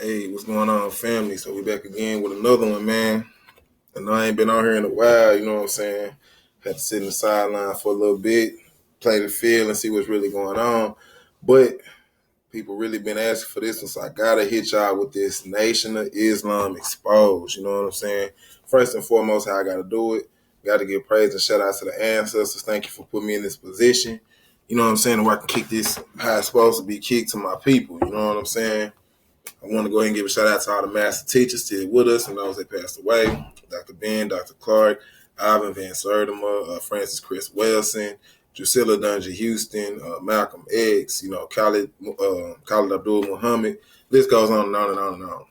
Hey, what's going on, family? So we back again with another one, man. I know I ain't been on here in a while, you know what I'm saying? Had to sit in the sideline for a little bit, play the field and see what's really going on. But people really been asking for this one, so I gotta hit y'all with this Nation of Islam exposed, you know what I'm saying? First and foremost, how I gotta do it. Gotta give praise and shout out to the ancestors. Thank you for putting me in this position. You know what I'm saying? Where I can kick this how it's supposed to be kicked to my people, you know what I'm saying? I want to go ahead and give a shout out to all the master teachers still with us and those that passed away. Dr. Ben, Dr. Clark, Ivan Van Sertima, Francis Chris Wilson, Drusilla Dungy Houston, Malcolm X, Khalid Abdul Muhammad. This goes on and on and on and on.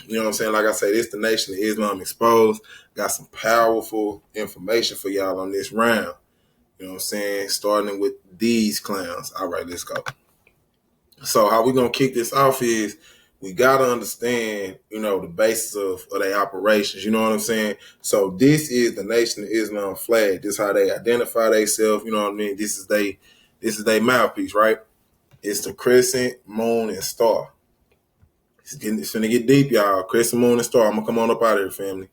You know what I'm saying? Like I say, this the Nation of Islam exposed. Got some powerful information for y'all on this round. You know what I'm saying? Starting with these clowns. All right, let's go. So how we gonna kick this off is we gotta understand, the basis of their operations. You know what I'm saying? So this is the Nation of Islam flag. This is how they identify themselves. You know what I mean? This is they mouthpiece, right? It's the crescent, moon, and star. It's gonna get deep, y'all. Crescent, moon, and star. I'm gonna come on up out of here, family.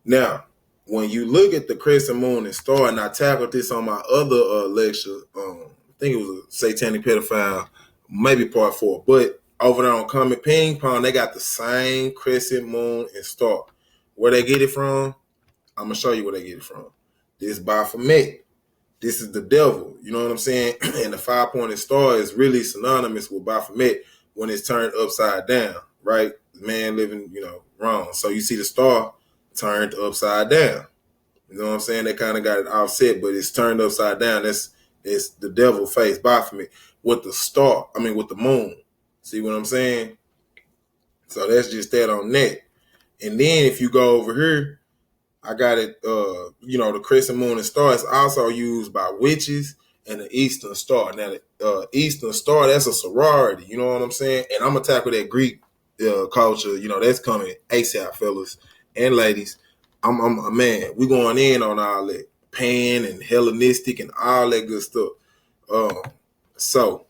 Now, when you look at the crescent, moon, and star, and I tackled this on my other lecture, I think it was a satanic pedophile, maybe part 4, but over there on Comet Ping Pong, they got the same crescent, moon, and star. Where they get it from, I'm going to show you where they get it from. This Baphomet. This is the devil. You know what I'm saying? And the 5-pointed star is really synonymous with Baphomet when it's turned upside down, right? The man living, wrong. So you see the star turned upside down. You know what I'm saying? They kind of got it offset, but it's turned upside down. It's the devil face, Baphomet, with the moon. See what I'm saying? So that's just that on that. And then if you go over here, I got it, the crescent, moon, and star is also used by witches and the Eastern Star. Now, the Eastern Star, that's a sorority, you know what I'm saying? And I'm going to tackle that Greek culture, that's coming ASAP, fellas and ladies. I'm a man. We going in on all that Pan and Hellenistic and all that good stuff. So,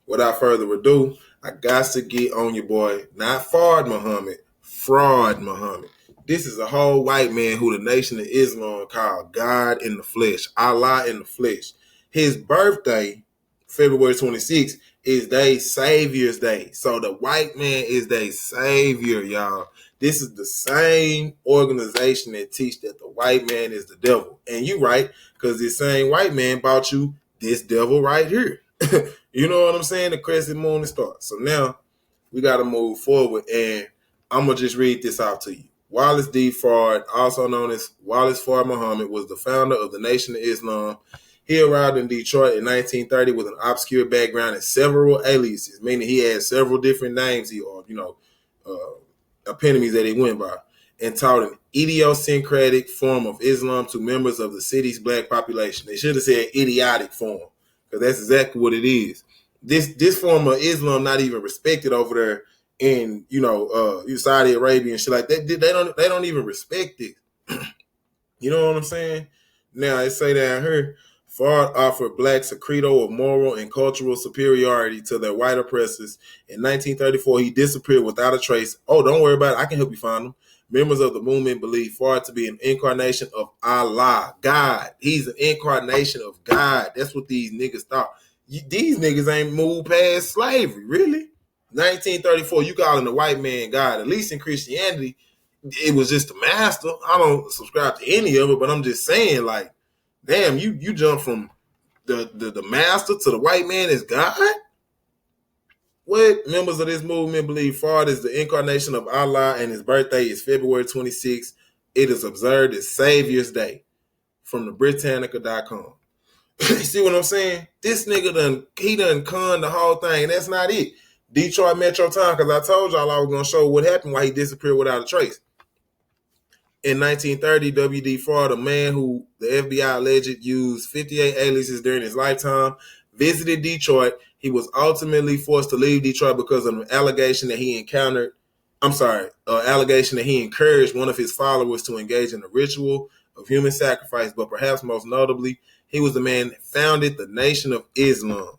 without further ado, I got to get on your boy, not Fard Muhammad, Fraud Muhammad. This is a whole white man who the Nation of Islam called God in the flesh, Allah in the flesh. His birthday, February 26th, is their Savior's Day. So the white man is their savior, y'all. This is the same organization that teach that the white man is the devil. And you right, because this same white man bought you this devil right here. You know what I'm saying? The crescent, moon, and star. So now we got to move forward, and I'm going to just read this out to you. Wallace D. Fard, also known as Wallace Fard Muhammad, was the founder of the Nation of Islam. He arrived in Detroit in 1930 with an obscure background and several aliases, meaning he had several different names epitomes that he went by, and taught an idiosyncratic form of Islam to members of the city's black population. They should have said idiotic form, because that's exactly what it is. This form of Islam not even respected over there in Saudi Arabia and shit like that. They don't even respect it. You know what I'm saying? Now it say down here, Fard offered blacks a credo of moral and cultural superiority to their white oppressors. In 1934, he disappeared without a trace. Oh, don't worry about it. I can help you find him. Members of the movement believe Fard to be an incarnation of Allah, God. He's an incarnation of God. That's what these niggas thought. These niggas ain't moved past slavery, really. 1934, you calling the white man God. At least in Christianity, it was just the master. I don't subscribe to any of it, but I'm just saying, like, damn, you jump from the master to the white man as God? What? Members of this movement believe Fard is the incarnation of Allah, and his birthday is February 26th. It is observed as Savior's Day from the Britannica.com. See what I'm saying? This nigga done conned the whole thing, and that's not it. Detroit Metro Time, because I told y'all I was going to show what happened why he disappeared without a trace. In 1930, W.D. Fard, a man who the FBI alleged used 58 aliases during his lifetime, visited Detroit. He was ultimately forced to leave Detroit because of an allegation that he encouraged one of his followers to engage in a ritual of human sacrifice, but perhaps most notably, he was the man that founded the Nation of Islam.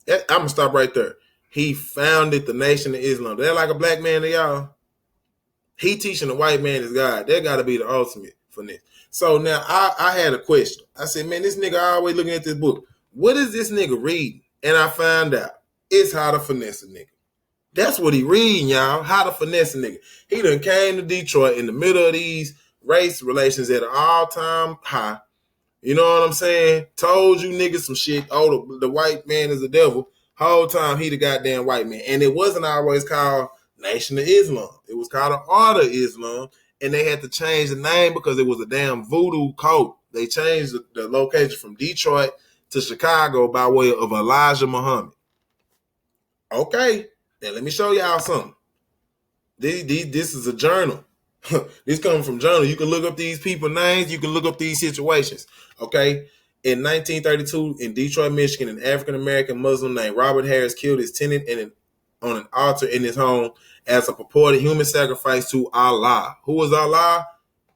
I'm going to stop right there. He founded the Nation of Islam. They're like a black man to y'all. He teaching the white man is God. That got to be the ultimate finesse. So now I had a question. I said, man, this nigga always looking at this book. What is this nigga reading? And I found out it's How to Finesse a Nigga. That's what he reading, y'all. How to Finesse a Nigga. He done came to Detroit in the middle of these race relations at an all-time high. You know what I'm saying? Told you niggas some shit. Oh, the white man is the devil. Whole time he the goddamn white man. And it wasn't always called Nation of Islam. It was called the Art of Islam. And they had to change the name because it was a damn voodoo cult. They changed the location from Detroit to Chicago by way of Elijah Muhammad. Okay, now let me show y'all something. This is a journal. This comes from journal. You can look up these people names. You can look up these situations. Okay. In 1932, in Detroit, Michigan, an African-American Muslim named Robert Harris killed his tenant on an altar in his home as a purported human sacrifice to Allah. Who was Allah?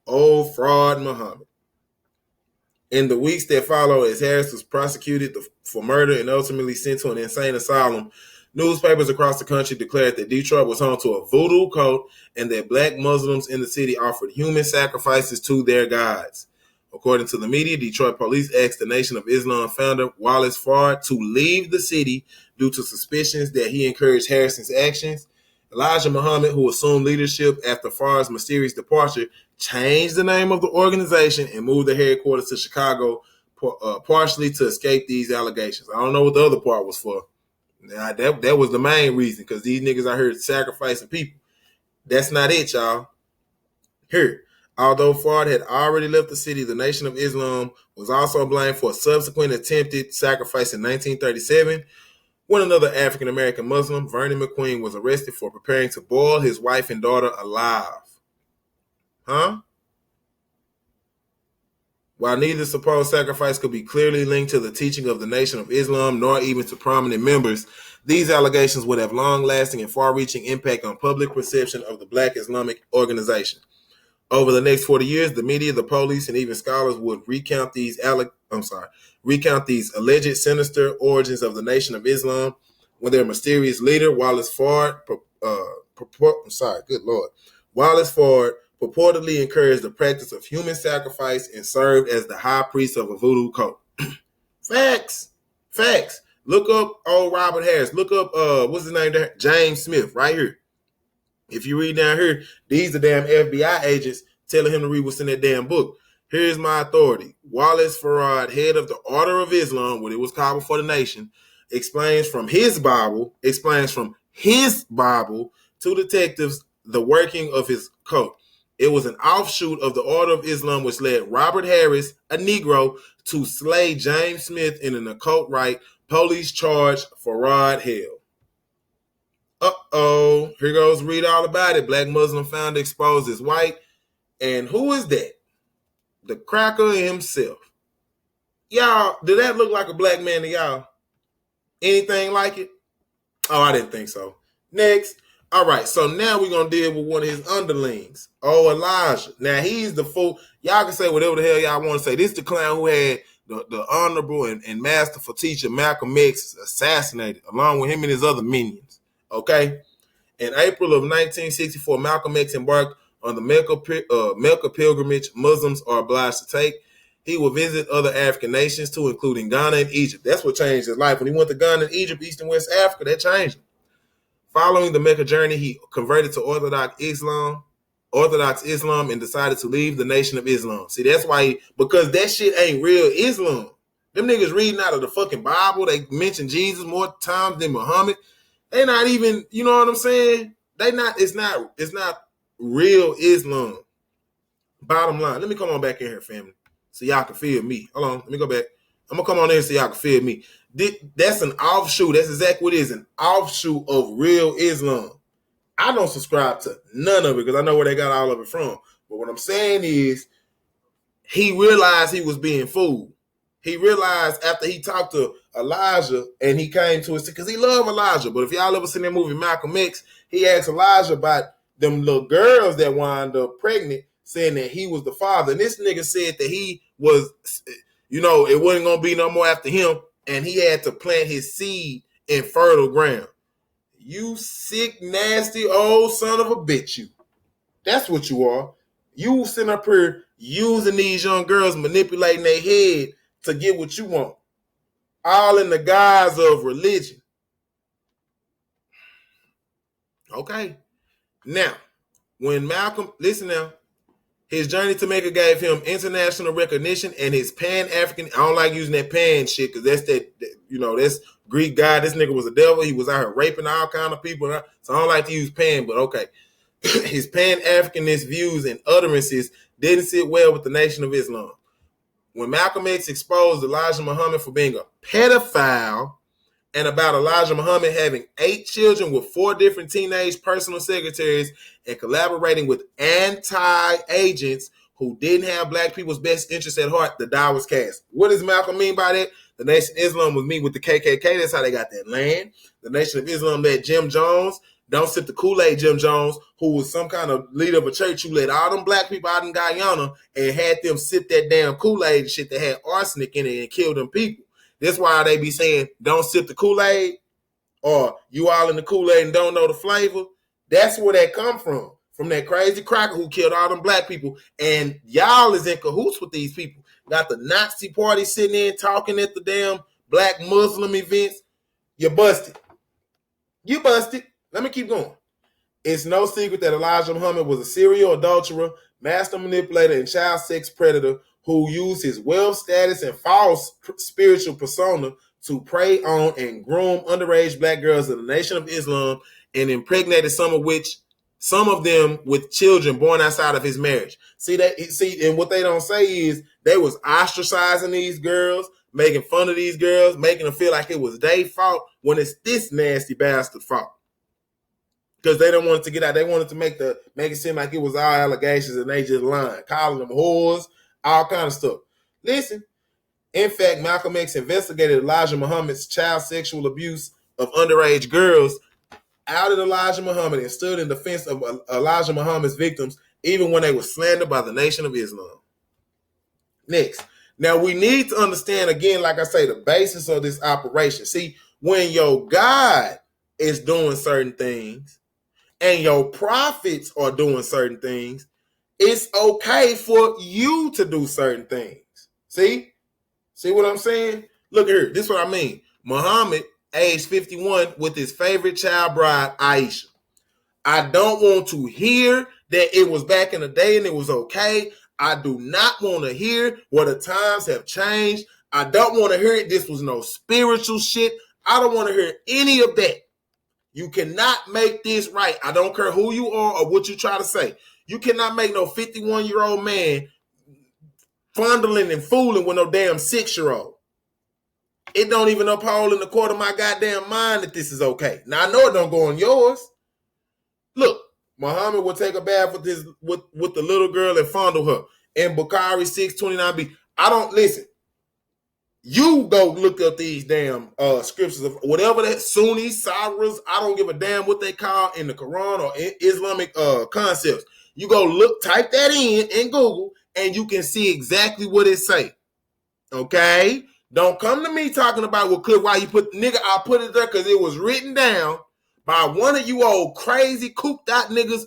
Old fraud Muhammad. In the weeks that followed, as Harris was prosecuted for murder and ultimately sent to an insane asylum, newspapers across the country declared that Detroit was home to a voodoo cult and that black Muslims in the city offered human sacrifices to their gods. According to the media, Detroit police asked the Nation of Islam founder Wallace Fard to leave the city due to suspicions that he encouraged Harrison's actions. Elijah Muhammad, who assumed leadership after Fard's mysterious departure, changed the name of the organization and moved the headquarters to Chicago, partially to escape these allegations. I don't know what the other part was for. Now, that was the main reason, because these niggas out here sacrificing people. That's not it, y'all. Here, although Fard had already left the city, the Nation of Islam was also blamed for a subsequent attempted sacrifice in 1937, when another African-American Muslim, Vernon McQueen, was arrested for preparing to boil his wife and daughter alive. Huh? While neither supposed sacrifice could be clearly linked to the teaching of the Nation of Islam, nor even to prominent members, these allegations would have long-lasting and far-reaching impact on public perception of the Black Islamic organization. Over the next 40 years, the media, the police, and even scholars would recount these alleged sinister origins of the Nation of Islam, when their mysterious leader, Wallace Fard, Wallace Fard purportedly encouraged the practice of human sacrifice and served as the high priest of a voodoo cult. Facts. Look up old Robert Harris. Look up what's his name there? James Smith, right here. If you read down here, these are damn FBI agents telling him to read what's in that damn book. Here's my authority. Wallace Farad, head of the Order of Islam, what it was called before the nation, explains from his Bible to detectives the working of his cult. It was an offshoot of the Order of Islam, which led Robert Harris, a Negro, to slay James Smith in an occult rite. Police charged Farad hell. Uh-oh. Here goes read all about it. Black Muslim founder exposed as white. And who is that? The cracker himself. Y'all, did that look like a black man to y'all? Anything like it? Oh, I didn't think so. Next. All right, so now we're going to deal with one of his underlings. Oh, Elijah. Now, he's the fool. Y'all can say whatever the hell y'all want to say. This is the clown who had the honorable and masterful teacher Malcolm X assassinated, along with him and his other minions. Okay? In April of 1964, Malcolm X embarked on the Mecca pilgrimage Muslims are obliged to take. He will visit other African nations too, including Ghana and Egypt. That's what changed his life. When he went to Ghana and Egypt, East and West Africa, that changed him. Following the Mecca journey, he converted to Orthodox Islam, and decided to leave the Nation of Islam. See, that's why, because that shit ain't real Islam. Them niggas reading out of the fucking Bible. They mention Jesus more times than Muhammad. They not even, you know what I'm saying? It's not real Islam. Bottom line. Let me come on back in here, family, so y'all can feel me. Hold on, let me go back. I'm gonna come on in so y'all can feel me. That's an offshoot. That's exactly what it is, an offshoot of real Islam. I don't subscribe to none of it because I know where they got all of it from. But what I'm saying is, he realized he was being fooled. He realized after he talked to Elijah and he came to us because he loved Elijah. But if y'all ever seen that movie Malcolm X, he asked Elijah about them little girls that wound up pregnant, saying that he was the father. And this nigga said that he was, it wasn't going to be no more after him. And he had to plant his seed in fertile ground. You sick, nasty, old son of a bitch, you. That's what you are. You sitting up here using these young girls, manipulating their head to get what you want. All in the guise of religion. Okay. Now, when Malcolm, listen now, his journey to Mecca gave him international recognition and his Pan-African, I don't like using that pan shit because that's that's Greek god. This nigga was a devil. He was out here raping all kind of people. So I don't like to use pan, but okay. His Pan-Africanist views and utterances didn't sit well with the Nation of Islam. When Malcolm X exposed Elijah Muhammad for being a pedophile and about Elijah Muhammad having 8 children with 4 different teenage personal secretaries and collaborating with anti-agents who didn't have black people's best interests at heart, the die was cast. What does Malcolm mean by that? The Nation of Islam was meet with the KKK. That's how they got that land. The Nation of Islam led Jim Jones. Don't sip the Kool-Aid Jim Jones, who was some kind of leader of a church who led all them black people out in Guyana and had them sip that damn Kool-Aid and shit that had arsenic in it and killed them people. That's why they be saying, don't sip the Kool-Aid, or you all in the Kool-Aid and don't know the flavor. That's where that come from that crazy cracker who killed all them black people. And y'all is in cahoots with these people. Got the Nazi party sitting in talking at the damn black Muslim events. You busted. You busted. Let me keep going. It's no secret that Elijah Muhammad was a serial adulterer, master manipulator, and child sex predator who used his wealth, status, and false spiritual persona to prey on and groom underage black girls in the Nation of Islam and impregnated some of them with children born outside of his marriage. And what they don't say is they was ostracizing these girls, making fun of these girls, making them feel like it was their fault when it's this nasty bastard fault. Because they don't want it to get out. They wanted to make it seem like it was all allegations and they just lying, calling them whores, all kind of stuff. Listen, in fact, Malcolm X investigated Elijah Muhammad's child sexual abuse of underage girls, outed Elijah Muhammad, and stood in defense of Elijah Muhammad's victims, even when they were slandered by the Nation of Islam. Next. Now, we need to understand, again, like I say, the basis of this operation. See, when your God is doing certain things, and your prophets are doing certain things, it's okay for you to do certain things. See what I'm saying? Look here. This is what I mean. Muhammad, age 51, with his favorite child bride, Aisha. I don't want to hear that it was back in the day and it was okay. I do not want to hear where the times have changed. I don't want to hear it. This was no spiritual shit. I don't want to hear any of that. You cannot make this right. I don't care who you are or what you try to say. You cannot make no 51-year-old man fondling and fooling with no damn 6-year-old. It don't even uphold in the court of my goddamn mind that this is okay. Now, I know it don't go on yours. Look, Muhammad will take a bath with the little girl and fondle her. In Bukhari 6:29b. I don't listen. You go look up these damn scriptures of whatever that Sunnis, Saras, I don't give a damn what they call in the Quran or Islamic concepts. You go type that in Google, and you can see exactly what it say. Okay? Don't come to me talking about why you put, nigga, I put it there because it was written down by one of you old crazy cooped out niggas,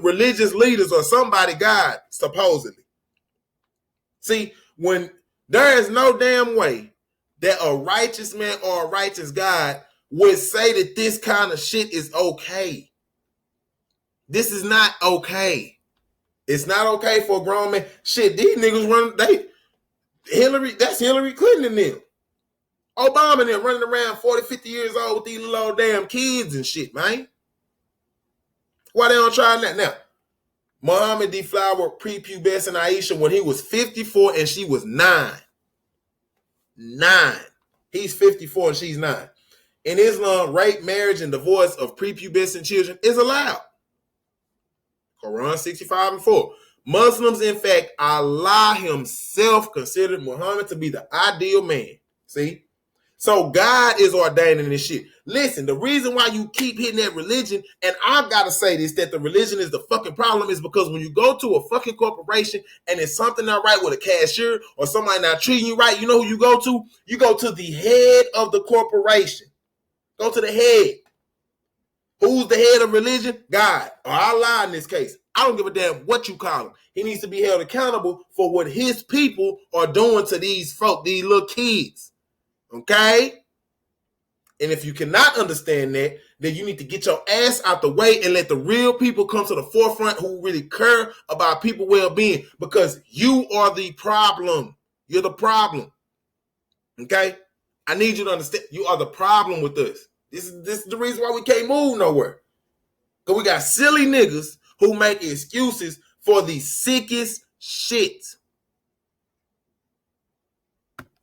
religious leaders or somebody, God, supposedly. See, when there is no damn way that a righteous man or a righteous God would say that this kind of shit is okay. This is not okay. It's not okay for a grown man. Shit, these niggas that's Hillary Clinton and them. Obama and them running around 40, 50 years old with these little old damn kids and shit, man. Why they don't try that now? Muhammad deflowered prepubescent Aisha when he was 54 and she was 9. 9. He's 54 and she's 9. In Islam, rape, marriage, and divorce of prepubescent children is allowed. Quran 65:4. Muslims, in fact, Allah himself considered Muhammad to be the ideal man. See? So God is ordaining this shit. Listen, the reason why you keep hitting that religion, and I've got to say this, that the religion is the fucking problem, is because when you go to a fucking corporation and it's something not right with a cashier or somebody not treating you right, you know who you go to? You go to the head of the corporation. Go to the head. Who's the head of religion? God, or Allah in this case. I don't give a damn what you call him. He needs to be held accountable for what his people are doing to these folk, these little kids. Okay? And if you cannot understand that, then you need to get your ass out the way and let the real people come to the forefront who really care about people's well-being, because you are the problem. You're the problem. Okay? I need you to understand you are the problem with us. This is the reason why we can't move nowhere. Because we got silly niggas who make excuses for the sickest shit.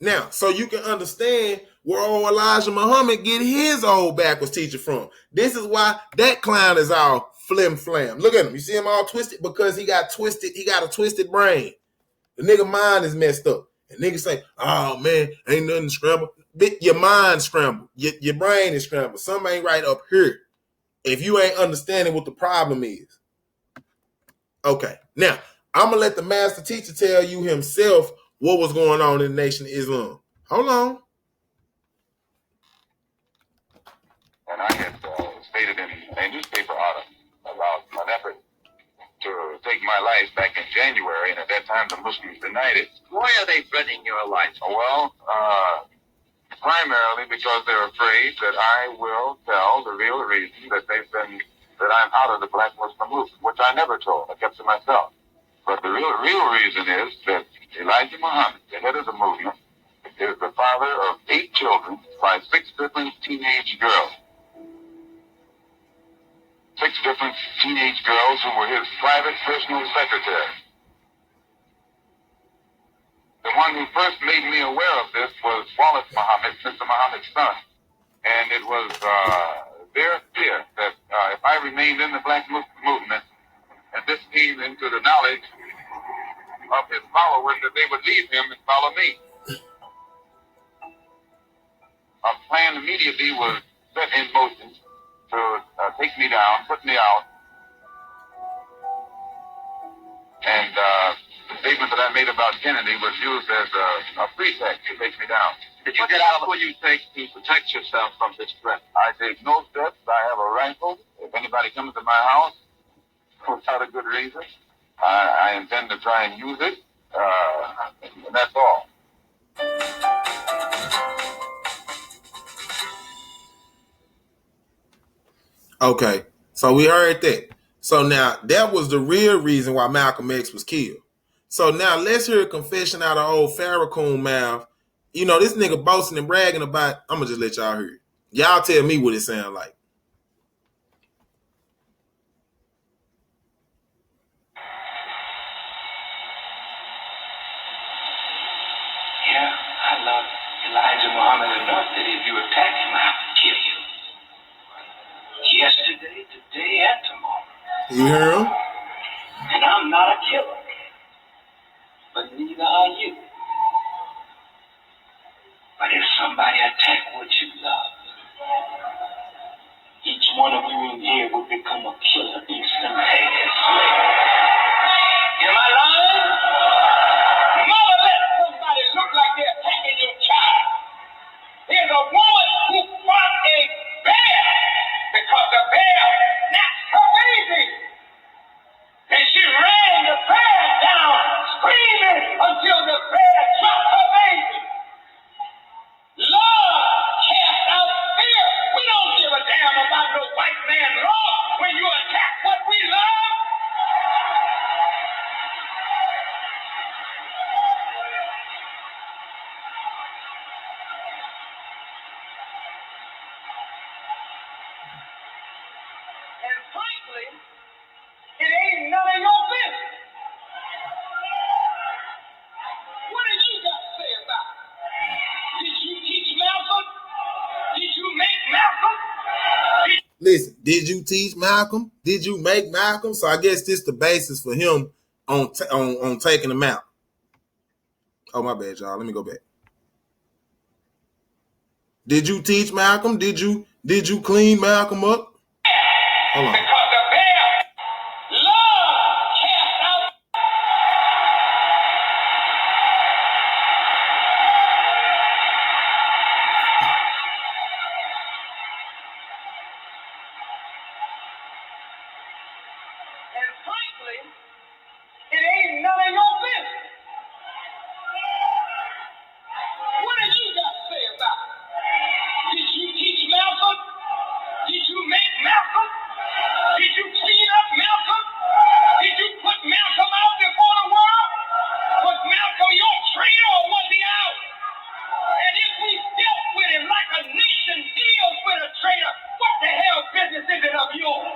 Now, so you can understand where old Elijah Muhammad get his old backwards teacher from. This is why that clown is all flim flam. Look at him. You see him all twisted? Because he got twisted. He got a twisted brain. The nigga mind is messed up. And niggas say, oh man, ain't nothing scrambled. Your mind scrambled. Your brain is scrambled. Something ain't right up here if you ain't understanding what the problem is. Okay. Now, I'm going to let the master teacher tell you himself what was going on in the Nation of Islam. Hold on. And I had stated in a newspaper article about an effort to take my life back in January, and at that time the Muslims denied it. Why are they threatening your life? Well, primarily because they're afraid that I will tell the real reason that I'm out of the black Muslim movement, which I never told. I kept to myself. But the real reason is that Elijah Muhammad, the head of the movement, is the father of 8 children by 6 different teenage girls. 6 different teenage girls who were his private personal secretary. The one who first made me aware of this was Wallace Muhammad, Mr. Muhammad's son. And it was their fear that if I remained in the black movement, and this came into the knowledge of his followers, that they would leave him and follow me. A plan immediately was set in motion to take me down, put me out, and the statement that I made about Kennedy was used as a pretext to take me down. Did you get out what you take to protect yourself from this threat? I take no steps. I have a rifle. If anybody comes to my house without a good reason, I intend to try and use it, and that's all. Okay, so we heard that. So now that was the real reason why Malcolm X was killed. So now let's hear a confession out of old Farrakhan mouth. You know, this nigga boasting and bragging about, I'm going to just let y'all hear it. Y'all tell me what it sound like. Yeah, I love Elijah Muhammad enough that if you attack him, I have to kill you. Yesterday, today, and tomorrow. You hear him? And I'm not a killer. But neither are you. But if somebody attack what you love, each one of you in here will become a killer instantaneously. Am I lying? Mother, let somebody look like they're attacking your child. There's a woman who fought a bear because the bear snatched her baby. And she ran the bear down, screaming until the bear dropped her baby. Love casts out fear. We don't give a damn about no white man law when you attack what we love. And frankly, it ain't none of your business. What do you got to say about it? Did you teach Malcolm? Did you make Malcolm? Listen, did you teach Malcolm? Did you make Malcolm? So I guess this is the basis for him on taking him out. Oh, my bad, y'all. Let me go back. Did you teach Malcolm? Did you clean Malcolm up? Hold on. Because the bear love cast out. honestly, it ain't none of your business. What do you got to say about it? Did you teach Malcolm? Did you make Malcolm? Did you clean up Malcolm? Did you put Malcolm out before the world? Was Malcolm your traitor or was he out? And if we dealt with him like a nation deals with a traitor, what the hell business is it of yours?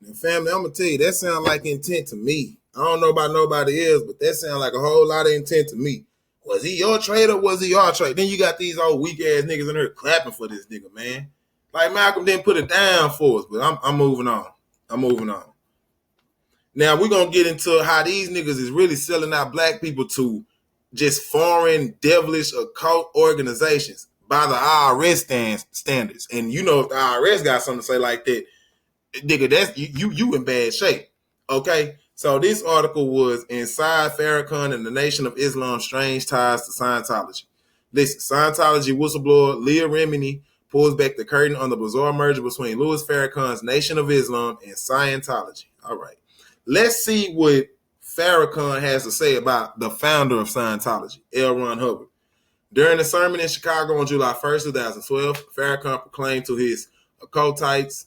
Now, family, I'm gonna tell you, that sounds like intent to me. I don't know about nobody else, but that sounds like a whole lot of intent to me. Was he your trader? Was he our trader? Then you got these old weak ass niggas in there clapping for this nigga, man. Like Malcolm didn't put it down for us, but I'm moving on. I'm moving on. Now we're gonna get into how these niggas is really selling out black people to just foreign, devilish, occult organizations by the IRS standards. And you know, if the IRS got something to say like that, nigga, that's you in bad shape. Okay. So this article was Inside Farrakhan and the Nation of Islam's Strange Ties to Scientology. Listen, Scientology whistleblower Leah Remini pulls back the curtain on the bizarre merger between Louis Farrakhan's Nation of Islam and Scientology. All right. Let's see what Farrakhan has to say about the founder of Scientology, L. Ron Hubbard. During a sermon in Chicago on July 1st, 2012, Farrakhan proclaimed to his occultites,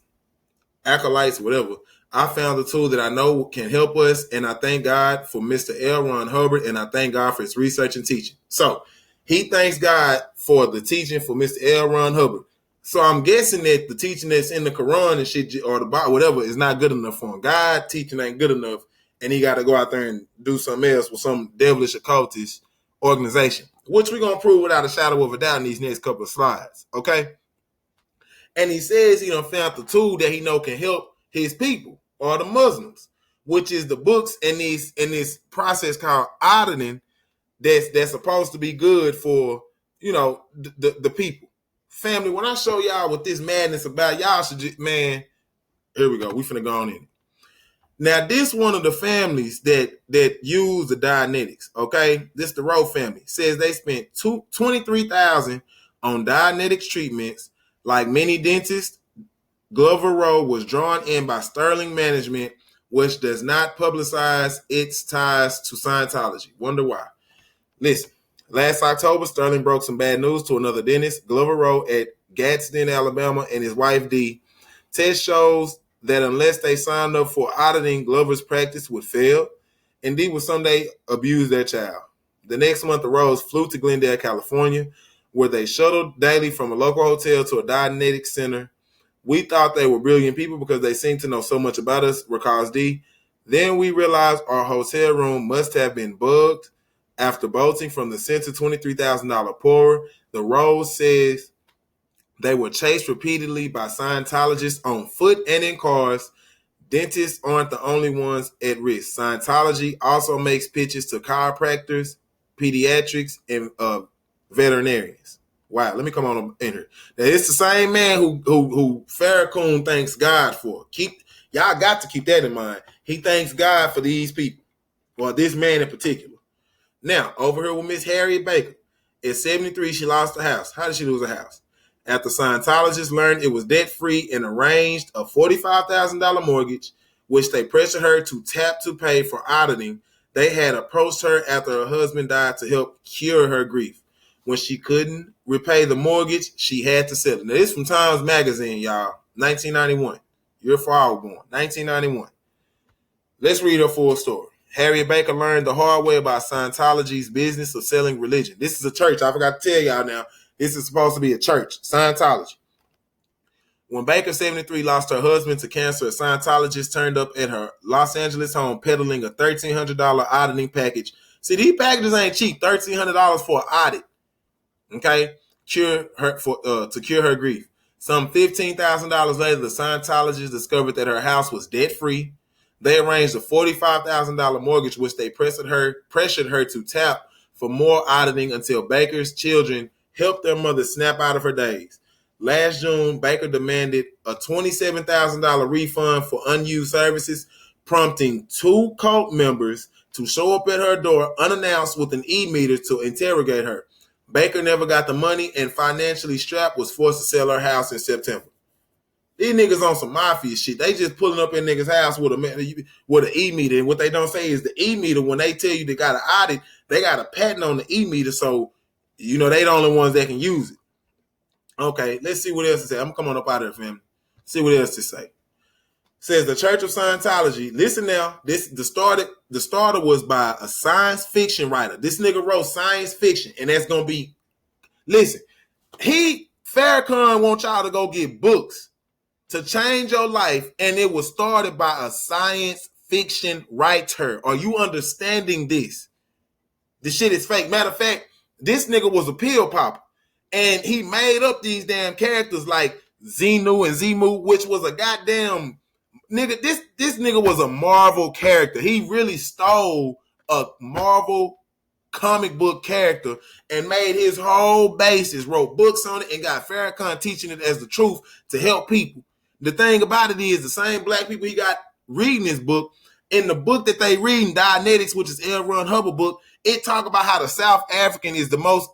acolytes, whatever, I found a tool that I know can help us, and I thank God for Mr. L. Ron Hubbard, and I thank God for his research and teaching. So he thanks God for the teaching for Mr. L. Ron Hubbard. So I'm guessing that the teaching that's in the Quran and shit, or the Bible, whatever, is not good enough for him. God teaching ain't good enough, and he got to go out there and do something else with some devilish occultist organization, which we're going to prove without a shadow of a doubt in these next couple of slides, okay? And he says he done found the tool that he know can help his people, or the Muslims, which is the books in this process called auditing that's supposed to be good for, you know, the people. Family, when I show y'all what this madness about, y'all should just, man, here we go. We finna go on in. Now, this one of the families that use the Dianetics, okay? This the Rowe family. Says they spent $23,000 on Dianetics treatments. Like many dentists, Glover Rowe was drawn in by Sterling Management, which does not publicize its ties to Scientology. Wonder why. Listen, last October, Sterling broke some bad news to another dentist, Glover Rowe, at Gadsden, Alabama, and his wife, Dee. Test shows that unless they signed up for auditing, Glover's practice would fail, and Dee would someday abuse their child. The next month, the Rowes flew to Glendale, California, where they shuttled daily from a local hotel to a Dianetics center. We thought they were brilliant people because they seemed to know so much about us, recalls Dee. Then we realized our hotel room must have been bugged. After bolting from the center $23,000 poorer, the Rose says they were chased repeatedly by Scientologists on foot and in cars. Dentists aren't the only ones at risk. Scientology also makes pitches to chiropractors, pediatrics, and veterinarians. Wow, let me come on in here. Now, it's the same man who Farrakhan thanks God for. Y'all got to keep that in mind. He thanks God for these people, or this man in particular. Now, over here with Miss Harriet Baker. At 73, she lost her house. How did she lose her house? After Scientologists learned it was debt-free and arranged a $45,000 mortgage, which they pressured her to tap to pay for auditing. They had approached her after her husband died to help cure her grief. When she couldn't repay the mortgage, she had to sell it. Now, this is from Times Magazine, y'all. 1991. Year before I was born. 1991. Let's read her full story. Harriet Baker learned the hard way about Scientology's business of selling religion. This is a church. I forgot to tell y'all now. This is supposed to be a church. Scientology. When Baker, 73, lost her husband to cancer, a Scientologist turned up at her Los Angeles home peddling a $1,300 auditing package. See, these packages ain't cheap. $1,300 for an audit. Okay? To cure her grief. Some $15,000 later, the Scientologist discovered that her house was debt-free. They arranged a $45,000 mortgage, which they pressured her to tap for more auditing until Baker's children helped their mother snap out of her days. Last June, Baker demanded a $27,000 refund for unused services, prompting 2 cult members to show up at her door unannounced with an e-meter to interrogate her. Baker never got the money and financially strapped was forced to sell her house in September. These niggas on some mafia shit. They just pulling up in niggas' house with an e-meter. And what they don't say is the e-meter, when they tell you they got an audit, they got a patent on the e-meter, so they the only ones that can use it. Okay, let's see what else to say. I'm coming up out of here, fam. See what else to say. Says the Church of Scientology. Listen now, the starter was by a science fiction writer. This nigga wrote science fiction, and that's gonna be. Listen, Farrakhan wants y'all to go get books to change your life, and it was started by a science fiction writer. Are you understanding this? This shit is fake. Matter of fact, this nigga was a pill popper, and he made up these damn characters like Xenu and Zemu, which was a goddamn nigga. This nigga was a Marvel character. He really stole a Marvel comic book character and made his whole basis, wrote books on it, and got Farrakhan teaching it as the truth to help people. The thing about it is the same black people he got reading this book, in the book that they reading, Dianetics, which is L. Ron Hubbard book, it talk about how the South African is the most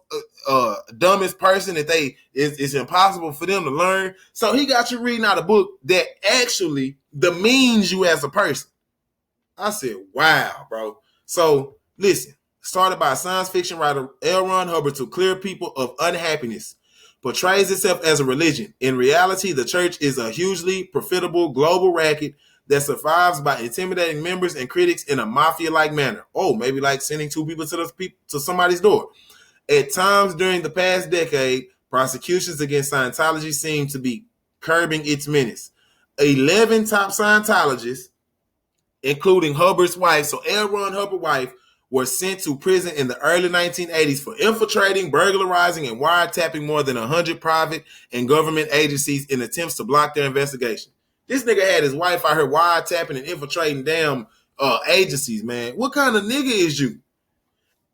dumbest person that it's impossible for them to learn. So he got you reading out a book that actually demeans you as a person. I said, wow, bro. So listen, started by science fiction writer L. Ron Hubbard to clear people of unhappiness, portrays itself as a religion. In reality, the church is a hugely profitable global racket that survives by intimidating members and critics in a mafia-like manner. Oh, maybe like sending two people to somebody's door. At times during the past decade, prosecutions against Scientology seem to be curbing its menace. 11 top Scientologists, including Hubbard's wife, so L. Ron Hubbard's wife, were sent to prison in the early 1980s for infiltrating, burglarizing, and wiretapping more than 100 private and government agencies in attempts to block their investigation. This nigga had his wife out here wiretapping and infiltrating damn agencies, man. What kind of nigga is you?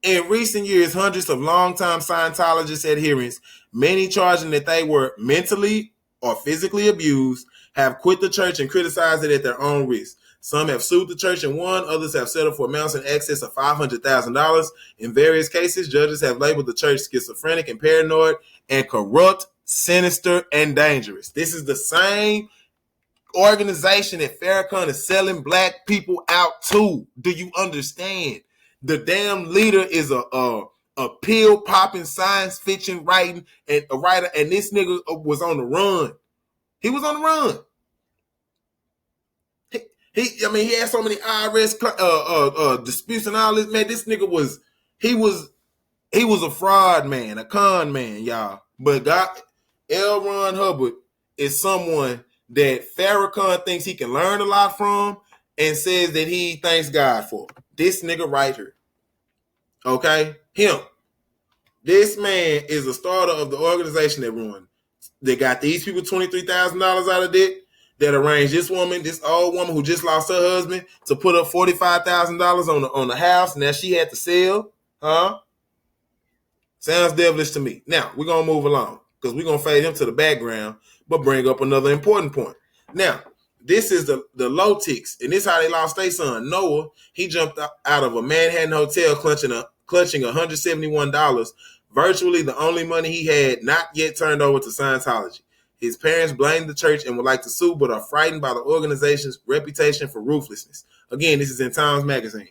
In recent years, hundreds of longtime Scientologist adherents, many charging that they were mentally or physically abused, have quit the church and criticized it at their own risk. Some have sued the church and won. Others have settled for amounts in excess of $500,000. In various cases, judges have labeled the church schizophrenic and paranoid and corrupt, sinister, and dangerous. This is the same organization that Farrakhan is selling black people out to. Do you understand? The damn leader is a pill popping science fiction writing and a writer, and this nigga was on the run. He was on the run. He had so many IRS disputes and all this, man. This nigga was a fraud man, a con man, y'all. But L. Ron Hubbard is someone that Farrakhan thinks he can learn a lot from and says that he thanks God for. This nigga right here. Okay? Him. This man is the starter of the organization that ruined. They got these people $23,000 out of debt, that arranged this old woman who just lost her husband, to put up $45,000 on the house, and that she had to sell. Huh? Sounds devilish to me. Now, we're going to move along because we're going to fade him to the background, but bring up another important point. Now, this is the low ticks, and this is how they lost their son. Noah, he jumped out of a Manhattan hotel clutching $171, virtually the only money he had not yet turned over to Scientology. His parents blamed the church and would like to sue, but are frightened by the organization's reputation for ruthlessness. Again, this is in Times Magazine.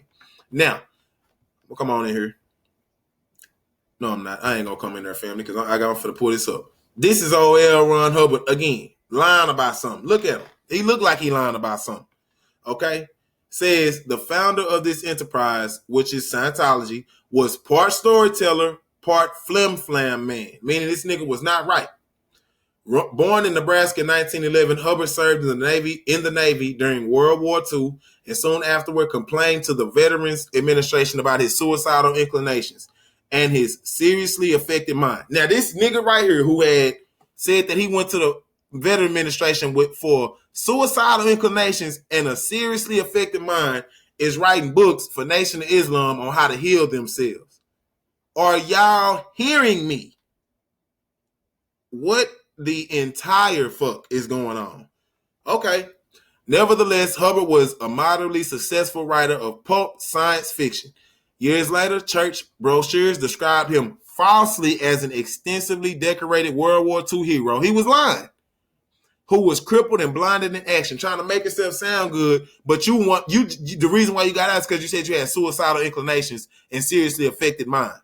Now, we'll come on in here. No, I'm not. I ain't going to come in there, family, because I got to pull this up. This is old L. Ron Hubbard, again, lying about something. Look at him. He looked like he lying about something. Okay? Says the founder of this enterprise, which is Scientology, was part storyteller, part flim-flam man, meaning this nigga was not right. Born in Nebraska in 1911, Hubbard served in the Navy during World War II, and soon afterward complained to the Veterans Administration about his suicidal inclinations and his seriously affected mind. Now, this nigga right here who had said that he went to the Veterans Administration for suicidal inclinations and a seriously affected mind is writing books for Nation of Islam on how to heal themselves. Are y'all hearing me? What the entire fuck is going on? Okay. Nevertheless, Hubbard was a moderately successful writer of pulp science fiction. Years later, church brochures described him falsely as an extensively decorated World War II hero. He was lying. Who was crippled and blinded in action, trying to make himself sound good, but the reason why you got out is because you said you had suicidal inclinations and seriously affected mind.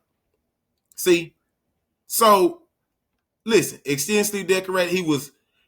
See? So listen, extensively decorated,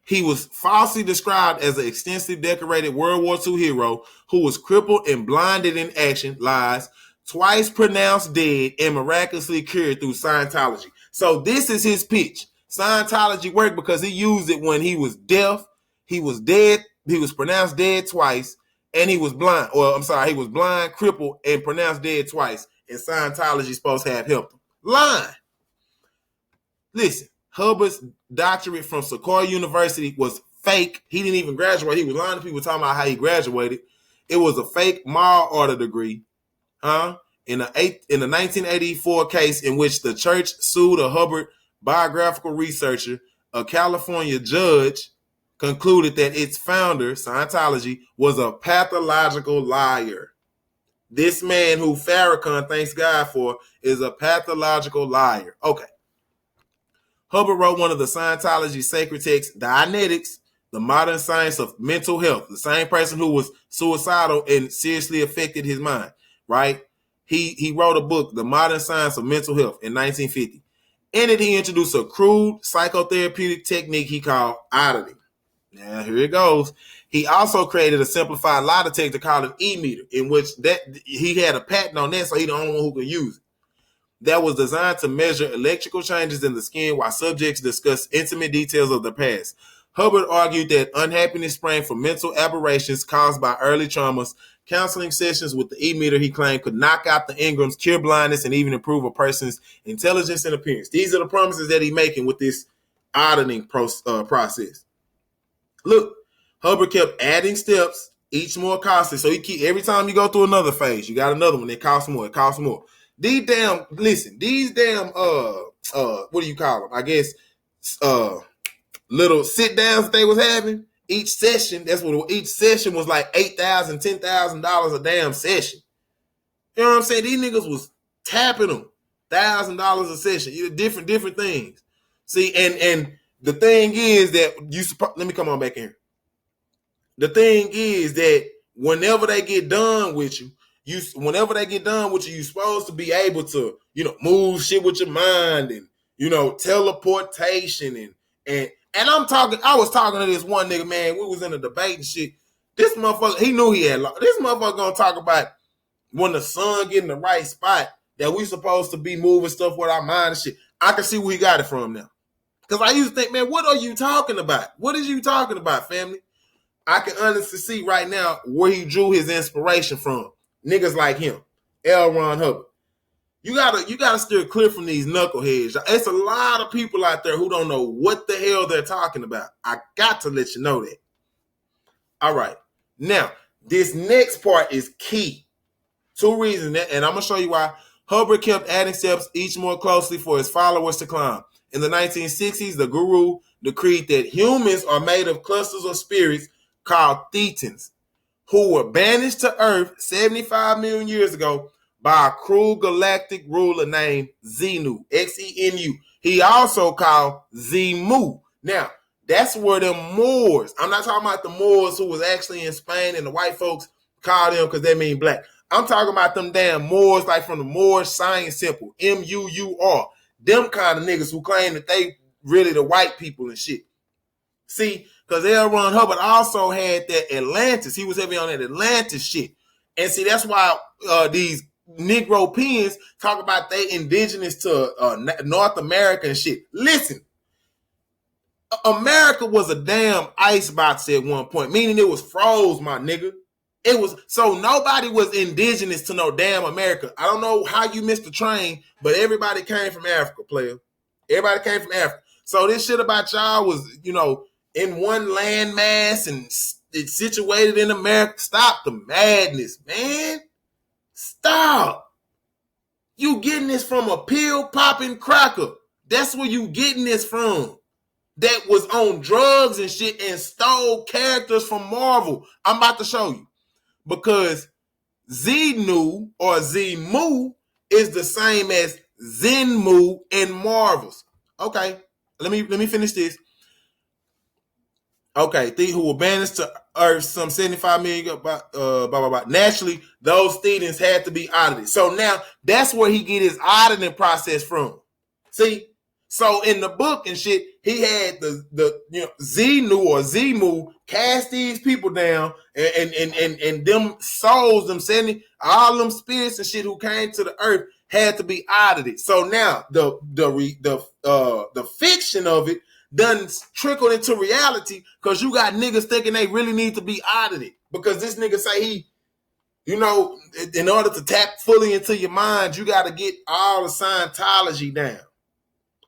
he was falsely described as an extensively decorated World War II hero who was crippled and blinded in action, lies, twice pronounced dead and miraculously cured through Scientology. So this is his pitch. Scientology worked because he used it when he was deaf, he was dead, he was pronounced dead twice, and he was blind, he was blind, crippled, and pronounced dead twice, and Scientology is supposed to have helped him. Lying. Listen, Hubbard's doctorate from Sequoia University was fake. He didn't even graduate. He was lying to people talking about how he graduated. It was a fake moral order degree. In the 1984 case in which the church sued a Hubbard biographical researcher, a California judge concluded that its founder, Scientology, was a pathological liar. This man who Farrakhan thanks God for is a pathological liar. Okay. Hubbard wrote one of the Scientology sacred texts, Dianetics, the modern science of mental health. The same person who was suicidal and seriously affected his mind, right? He wrote a book, The Modern Science of Mental Health, in 1950. In it, he introduced a crude psychotherapeutic technique he called auditing. Now, here it goes. He also created a simplified lie detector called an E-meter, in which he had a patent on that, so he's the only one who could use it. That was designed to measure electrical changes in the skin while subjects discuss intimate details of their past. Hubbard argued that unhappiness sprang from mental aberrations caused by early traumas. Counseling sessions with the E-meter, he claimed, could knock out the Ingrams, cure blindness, and even improve a person's intelligence and appearance. These are the promises that he's making with this auditing process. Look, Hubbard kept adding steps, each more costly. So every time you go through another phase, you got another one that costs more. It costs more. These damn, what do you call them? I guess, little sit downs that they was having. Each session, each session was like $8,000, $10,000 a damn session. You know what I'm saying? These niggas was tapping them $1,000 a session. Different things. See, and the thing is that let me come on back in here. The thing is that whenever they get done with you, you're supposed to be able to, move shit with your mind and, teleportation and I was talking to this one nigga, man. We was in a debate and shit. This motherfucker, he knew he had this motherfucker gonna talk about when the sun get in the right spot that we supposed to be moving stuff with our mind and shit. I can see where he got it from now. Because I used to think, man, what are you talking about? What is you talking about, family? I can honestly see right now where he drew his inspiration from. Niggas like him, L. Ron Hubbard. You gotta steer clear from these knuckleheads. It's a lot of people out there who don't know what the hell they're talking about. I got to let you know that. All right. Now, this next part is key. Two reasons, and I'm gonna show you why. Hubbard kept adding steps each more closely for his followers to climb. In the 1960s, the guru decreed that humans are made of clusters of spirits called thetans, who were banished to Earth 75 million years ago by a cruel galactic ruler named Xenu, Xenu. He also called Zemu. Now, that's where the Moors, I'm not talking about the Moors who was actually in Spain and the white folks called them because they mean black. I'm talking about them damn Moors, like from the Moorish science symbol, M-U-U-R. Them kind of niggas who claim that they really the white people and shit. See, because L. Ron Hubbard also had that Atlantis. He was heavy on that Atlantis shit. And see, that's why these Negropeans talk about they indigenous to North America and shit. Listen, America was a damn icebox at one point, meaning it was froze, my nigga. It was, so nobody was indigenous to no damn America. I don't know how you missed the train, but everybody came from Africa, player. Everybody came from Africa. So this shit about y'all was, in one landmass and it's situated in America. Stop the madness, man. Stop. You getting this from a pill-popping cracker. That's where you getting this from. That was on drugs and shit and stole characters from Marvel. I'm about to show you. Because Xenu or Zemu is the same as Zenmu, and marvels. Okay, let me finish this. Okay, who were banished to Earth some 75 million, blah, blah, blah. Naturally, those students had to be audited. So now that's where he get his auditing process from. See? So in the book and shit, he had the Zenu or Zemu cast these people down and them souls, them 70, all them spirits and shit who came to the earth had to be audited. So now the fiction of it done trickled into reality because you got niggas thinking they really need to be audited because this nigga say he, in order to tap fully into your mind, you got to get all the Scientology down.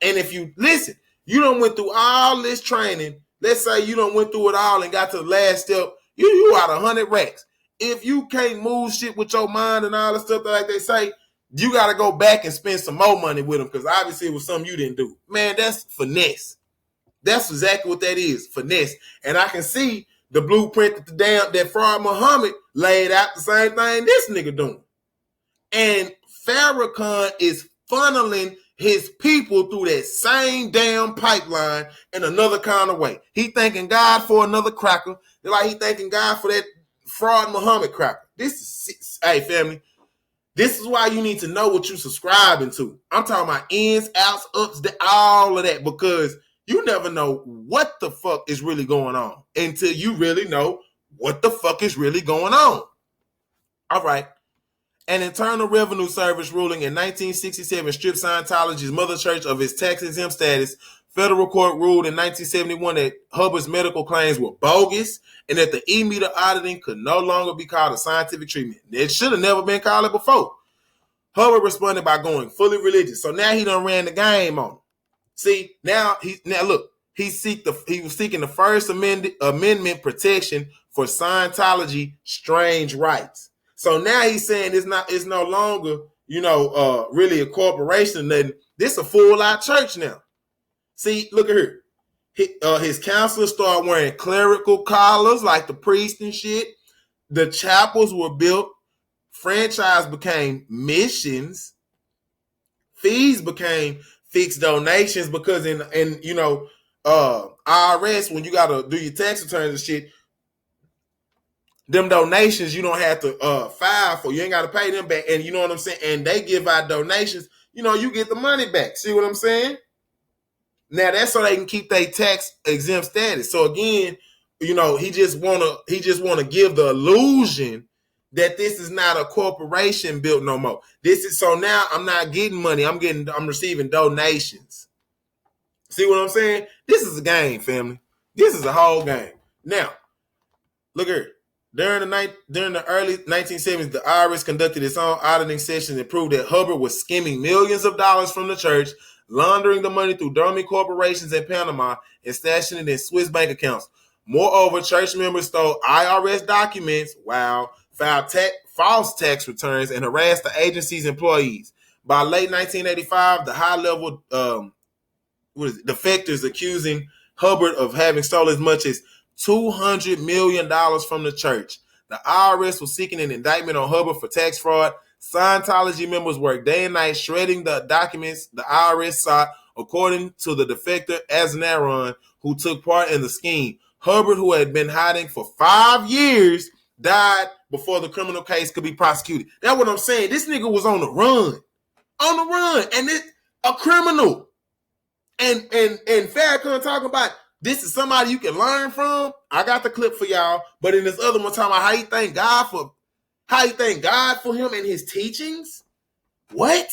And if you listen, you done went through all this training. Let's say you done went through it all and got to the last step. You out 100 racks. If you can't move shit with your mind and all the stuff like they say, you got to go back and spend some more money with them because obviously it was something you didn't do. Man, that's finesse. That's exactly what that is, finesse. And I can see the blueprint that fraud Muhammad laid out, the same thing this nigga doing. And Farrakhan is funneling his people through that same damn pipeline in another kind of way. He thanking God for another cracker, like he thanking God for that fraud Muhammad cracker. Hey family, this is why you need to know what you're subscribing to. I'm talking about ins, outs, ups, all of that, because you never know what the fuck is really going on until you really know what the fuck is really going on. All right. An Internal Revenue Service ruling in 1967 stripped Scientology's mother church of its tax-exempt status. Federal court ruled in 1971 that Hubbard's medical claims were bogus and that the e-meter auditing could no longer be called a scientific treatment. It should have never been called it before. Hubbard responded by going fully religious. So now he done ran the game on him. See, now look, he was seeking the First Amendment protection for Scientology strange rights. So now he's saying it's no longer, really a corporation. Nothing. This a full out church now. See, look at here. His counselors started wearing clerical collars like the priest and shit. The chapels were built. Franchise became missions. Fees became fixed donations because in IRS, when you got to do your tax returns and shit, them donations you don't have to file for. You ain't got to pay them back. And you know what I'm saying? And they give out donations. You get the money back. See what I'm saying? Now that's so they can keep their tax exempt status. So again, he just wanna give the illusion that this is not a corporation built no more. This is so now I'm not getting money. I'm receiving donations. See what I'm saying? This is a game, family. This is a whole game. Now, look here. During the early 1970s, the IRS conducted its own auditing sessions and proved that Hubbard was skimming millions of dollars from the church, laundering the money through dummy corporations in Panama, and stashing it in Swiss bank accounts. Moreover, church members stole IRS documents, filed false tax returns, and harassed the agency's employees. By late 1985, the high-level defectors accusing Hubbard of having stolen as much as $200 million from the church. The IRS was seeking an indictment on Hubbard for tax fraud. Scientology members worked day and night shredding the documents the IRS sought, according to the defector Azanaron, who took part in the scheme. Hubbard, who had been hiding for 5 years, died before the criminal case could be prosecuted. That's what I'm saying. This nigga was on the run. And a criminal. And Farrakhan talking about this is somebody you can learn from. I got the clip for y'all, but in this other one talking about how you thank God for him and his teachings. What?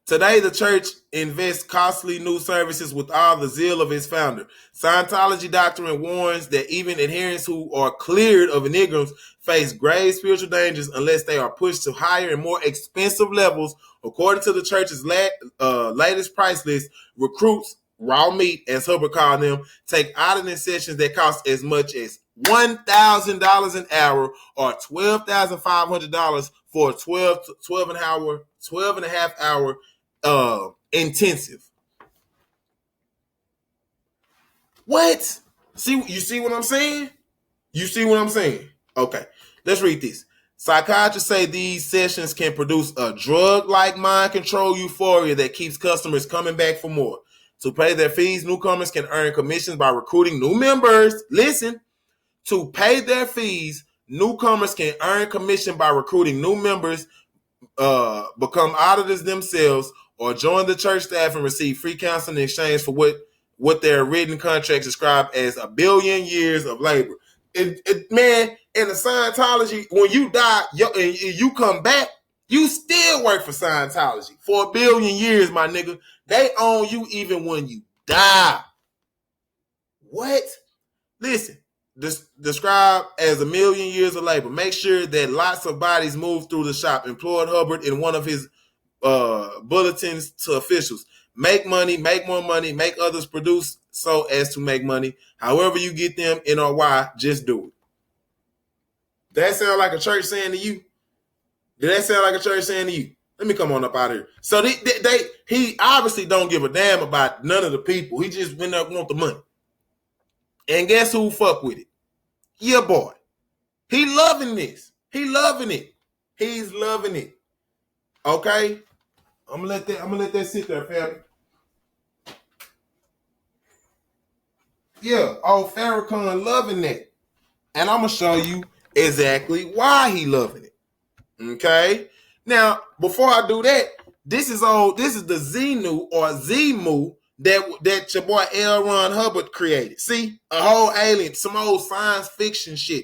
Today, the church invests costly new services with all the zeal of its founder. Scientology doctrine warns that even adherents who are cleared of ignorance face grave spiritual dangers unless they are pushed to higher and more expensive levels. According to the church's latest price list, recruits, raw meat, as Hubbard called them, take auditing sessions that cost as much as $1,000 an hour or $12,500 for a 12 and a half hour intensive. What? You see what I'm saying? You see what I'm saying? Okay, let's read this. Psychiatrists say these sessions can produce a drug-like mind control euphoria that keeps customers coming back for more. To pay their fees, newcomers can earn commissions by recruiting new members. Listen, to pay their fees, newcomers can earn commission by recruiting new members, become auditors themselves, or join the church staff and receive free counseling in exchange for what their written contracts describe as 1 billion years of labor. Man, in the Scientology, when you die and you come back, you still work for Scientology for 1 billion years, my nigga. They own you even when you die. What? Listen, described as 1 million years of labor. Make sure that lots of bodies move through the shop, implored Hubbard in one of his bulletins to officials. Make money, make more money, make others produce so as to make money. However you get them NOI, just do it. That sound like a church saying to you? Did that sound like a church saying to you? Let me come on up out of here. So he obviously don't give a damn about none of the people. He just went up want the money. And guess who fuck with it? Your boy. He loving this. He loving it. He's loving it. Okay? I'm gonna let that sit there, family. Yeah, Farrakhan loving that. And I'm gonna show you exactly why he loving it. Okay? Now, before I do that, this is the Xenu or Zemu that your boy L. Ron Hubbard created. See? A whole alien, some old science fiction shit.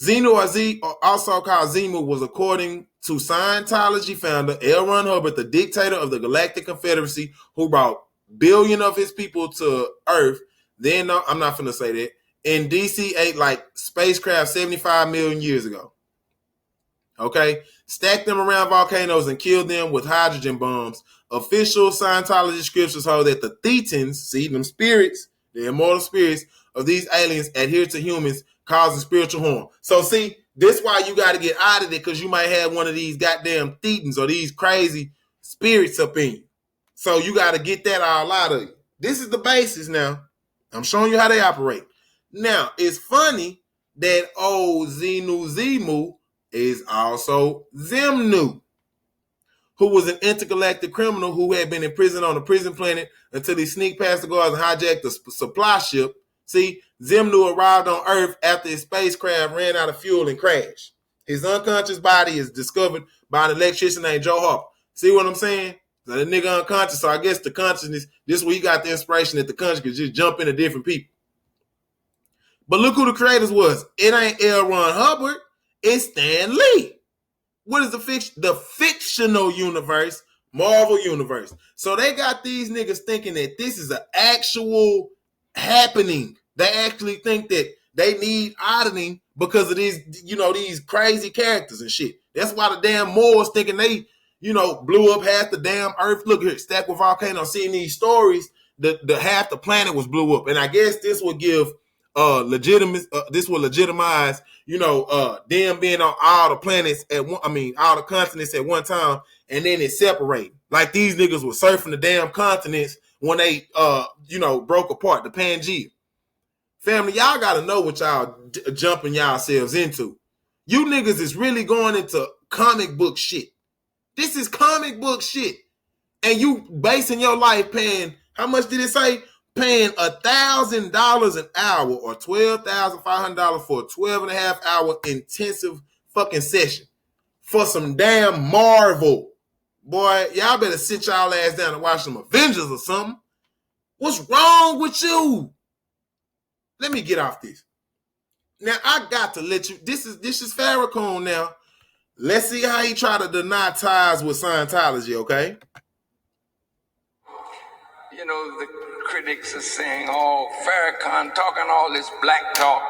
Xenu or Z, also called Zemu, was according to Scientology founder L. Ron Hubbard, the dictator of the Galactic Confederacy, who brought billion of his people to Earth. Then I'm not finna say that. In DC-8 like spacecraft 75 million years ago. Okay? Stacked them around volcanoes and killed them with hydrogen bombs. Official Scientology scriptures hold that the Thetans, see them spirits, the immortal spirits of these aliens adhere to humans, causing spiritual harm. So see, this why you got to get out of it, because you might have one of these goddamn Thetans or these crazy spirits up in you. So you got to get that all out of you. This is the basis now. I'm showing you how they operate. Now, it's funny that old Zemu is also Zemnu, who was an intergalactic criminal who had been in prison on a prison planet until he sneaked past the guards and hijacked the supply ship. See, Zemnu arrived on Earth after his spacecraft ran out of fuel and crashed. His unconscious body is discovered by an electrician named Joe Harper. See what I'm saying? So the nigga unconscious, so I guess the consciousness, this is where he got the inspiration that the conscious could just jump into different people. But look who the creators was. It ain't L. Ron Hubbard. It's Stan Lee. What is the fictional universe, Marvel universe? So they got these niggas thinking that this is an actual happening. They actually think that they need auditing because of these, these crazy characters and shit. That's why the damn Moors thinking they, blew up half the damn earth. Look here, stacked with volcanoes. Seeing these stories, the half the planet was blew up. And I guess this would give this will legitimize, them being on all the planets all the continents at one time, and then it separated. Like these niggas were surfing the damn continents when they, broke apart, the Pangea. Family, y'all gotta know what y'all jumping yourselves into. You niggas is really going into comic book shit. This is comic book shit. And you basing your life paying, how much did it say? Paying $1,000 an hour or $12,500 for a 12.5-hour intensive fucking session for some damn Marvel. Boy, y'all better sit y'all ass down and watch some Avengers or something. What's wrong with you? Let me get off this. Now, I got to let you, this is Farrakhan now. Let's see how he try to deny ties with Scientology, okay? The critics are saying, Farrakhan talking all this black talk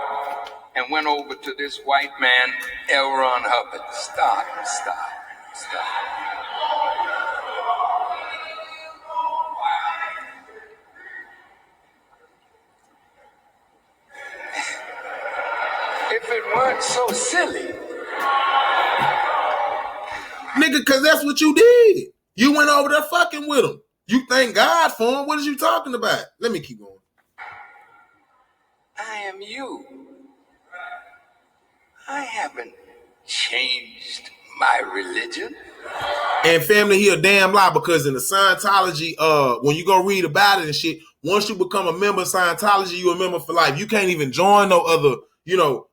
and went over to this white man, L. Ron Hubbard. Stop. If it weren't so silly. Nigga, because that's what you did. You went over there fucking with him. You thank God for him. What is you talking about? Let me keep going. I am you. I haven't changed my religion. And family, he a damn lie, because in the Scientology, when you go read about it and shit, once you become a member of Scientology, you a member for life. You can't even join no other,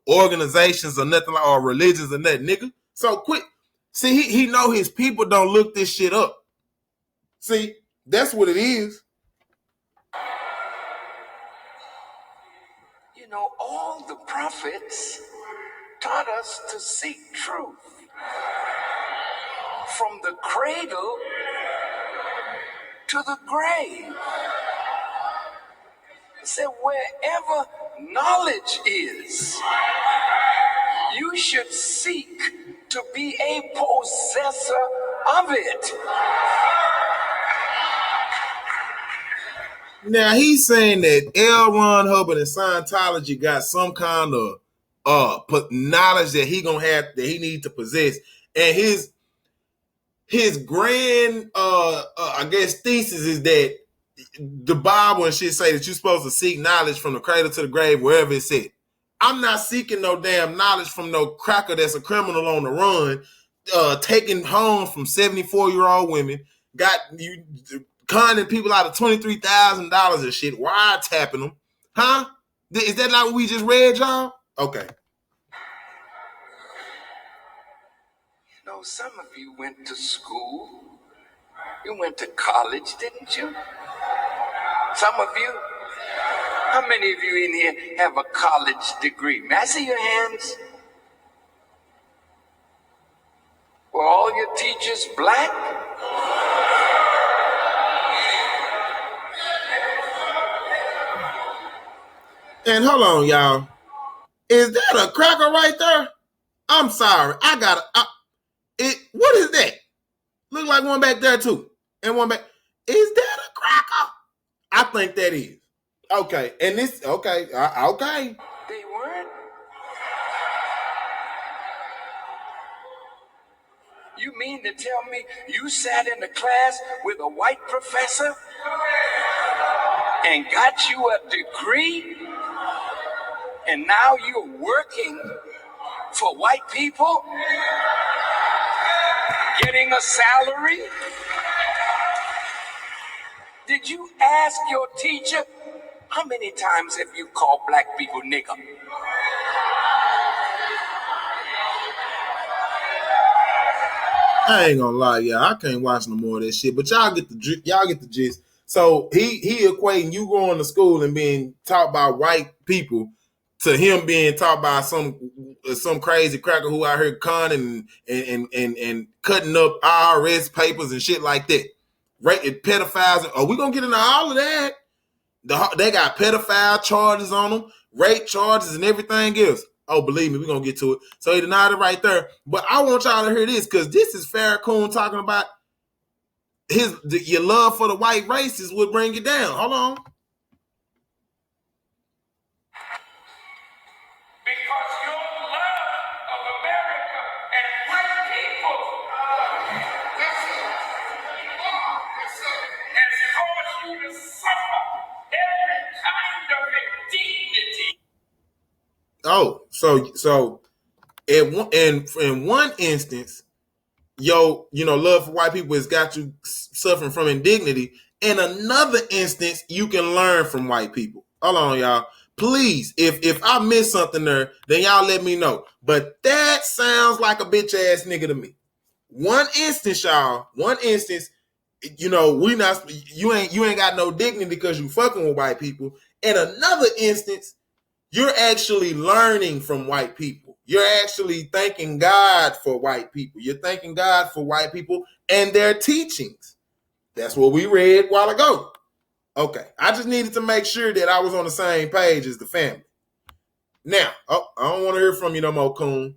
organizations or nothing like, or religions or nothing, nigga. So quit. See, he know his people don't look this shit up. See, that's what it is. You know, all the prophets taught us to seek truth. From the cradle to the grave. He said, wherever knowledge is, you should seek to be a possessor of it. Now he's saying that L. Ron Hubbard and Scientology got some kind of knowledge that he gonna have, that he need to possess, and his grand I guess thesis is that the Bible and shit say that you're supposed to seek knowledge from the cradle to the grave, wherever it's at. I'm not seeking no damn knowledge from no cracker that's a criminal on the run, taking home from 74-year-old women, got you conning people out of $23,000 and shit, wiretapping them. Huh? Is that not what we just read, y'all? Okay. You know, some of you went to school. You went to college, didn't you? Some of you. How many of you in here have a college degree? May I see your hands? Were all your teachers black? And hold on, y'all. Is that a cracker right there? I'm sorry. What is that? Look like one back there too. And one back. Is that a cracker? I think that is. Okay. And this, okay. Okay. They weren't. You mean to tell me you sat in a class with a white professor and got you a degree, and now you're working for white people, getting a salary? Did you ask your teacher, how many times have you called black people nigger? I ain't gonna lie, y'all. I can't watch no more of that shit. But y'all get the gist. So he equating you going to school and being taught by white people to him being taught by some crazy cracker who out here conning and cutting up IRS papers and shit like that. Right? Pedophiles. Oh, we gonna get into all of that. They got pedophile charges on them, rape charges, and everything else. Oh, believe me, we're going to get to it. So he denied it right there. But I want y'all to hear this, because this is Farrakhan talking about your love for the white races would bring you down. Hold on. Because your love of America and white people has caused you to suffer every kind of indignity. Oh, so in one instance, love for white people has got you suffering from indignity. In another instance, you can learn from white people. Hold on, y'all. Please, if I missed something there, then y'all let me know. But that sounds like a bitch ass nigga to me. One instance, y'all. One instance, you ain't got no dignity because you fucking with white people. In another instance, you're actually learning from white people. You're actually thanking God for white people. You're thanking God for white people and their teachings. That's what we read a while ago. Okay, I just needed to make sure that I was on the same page as the family. Now, I don't want to hear from you no more, Coon.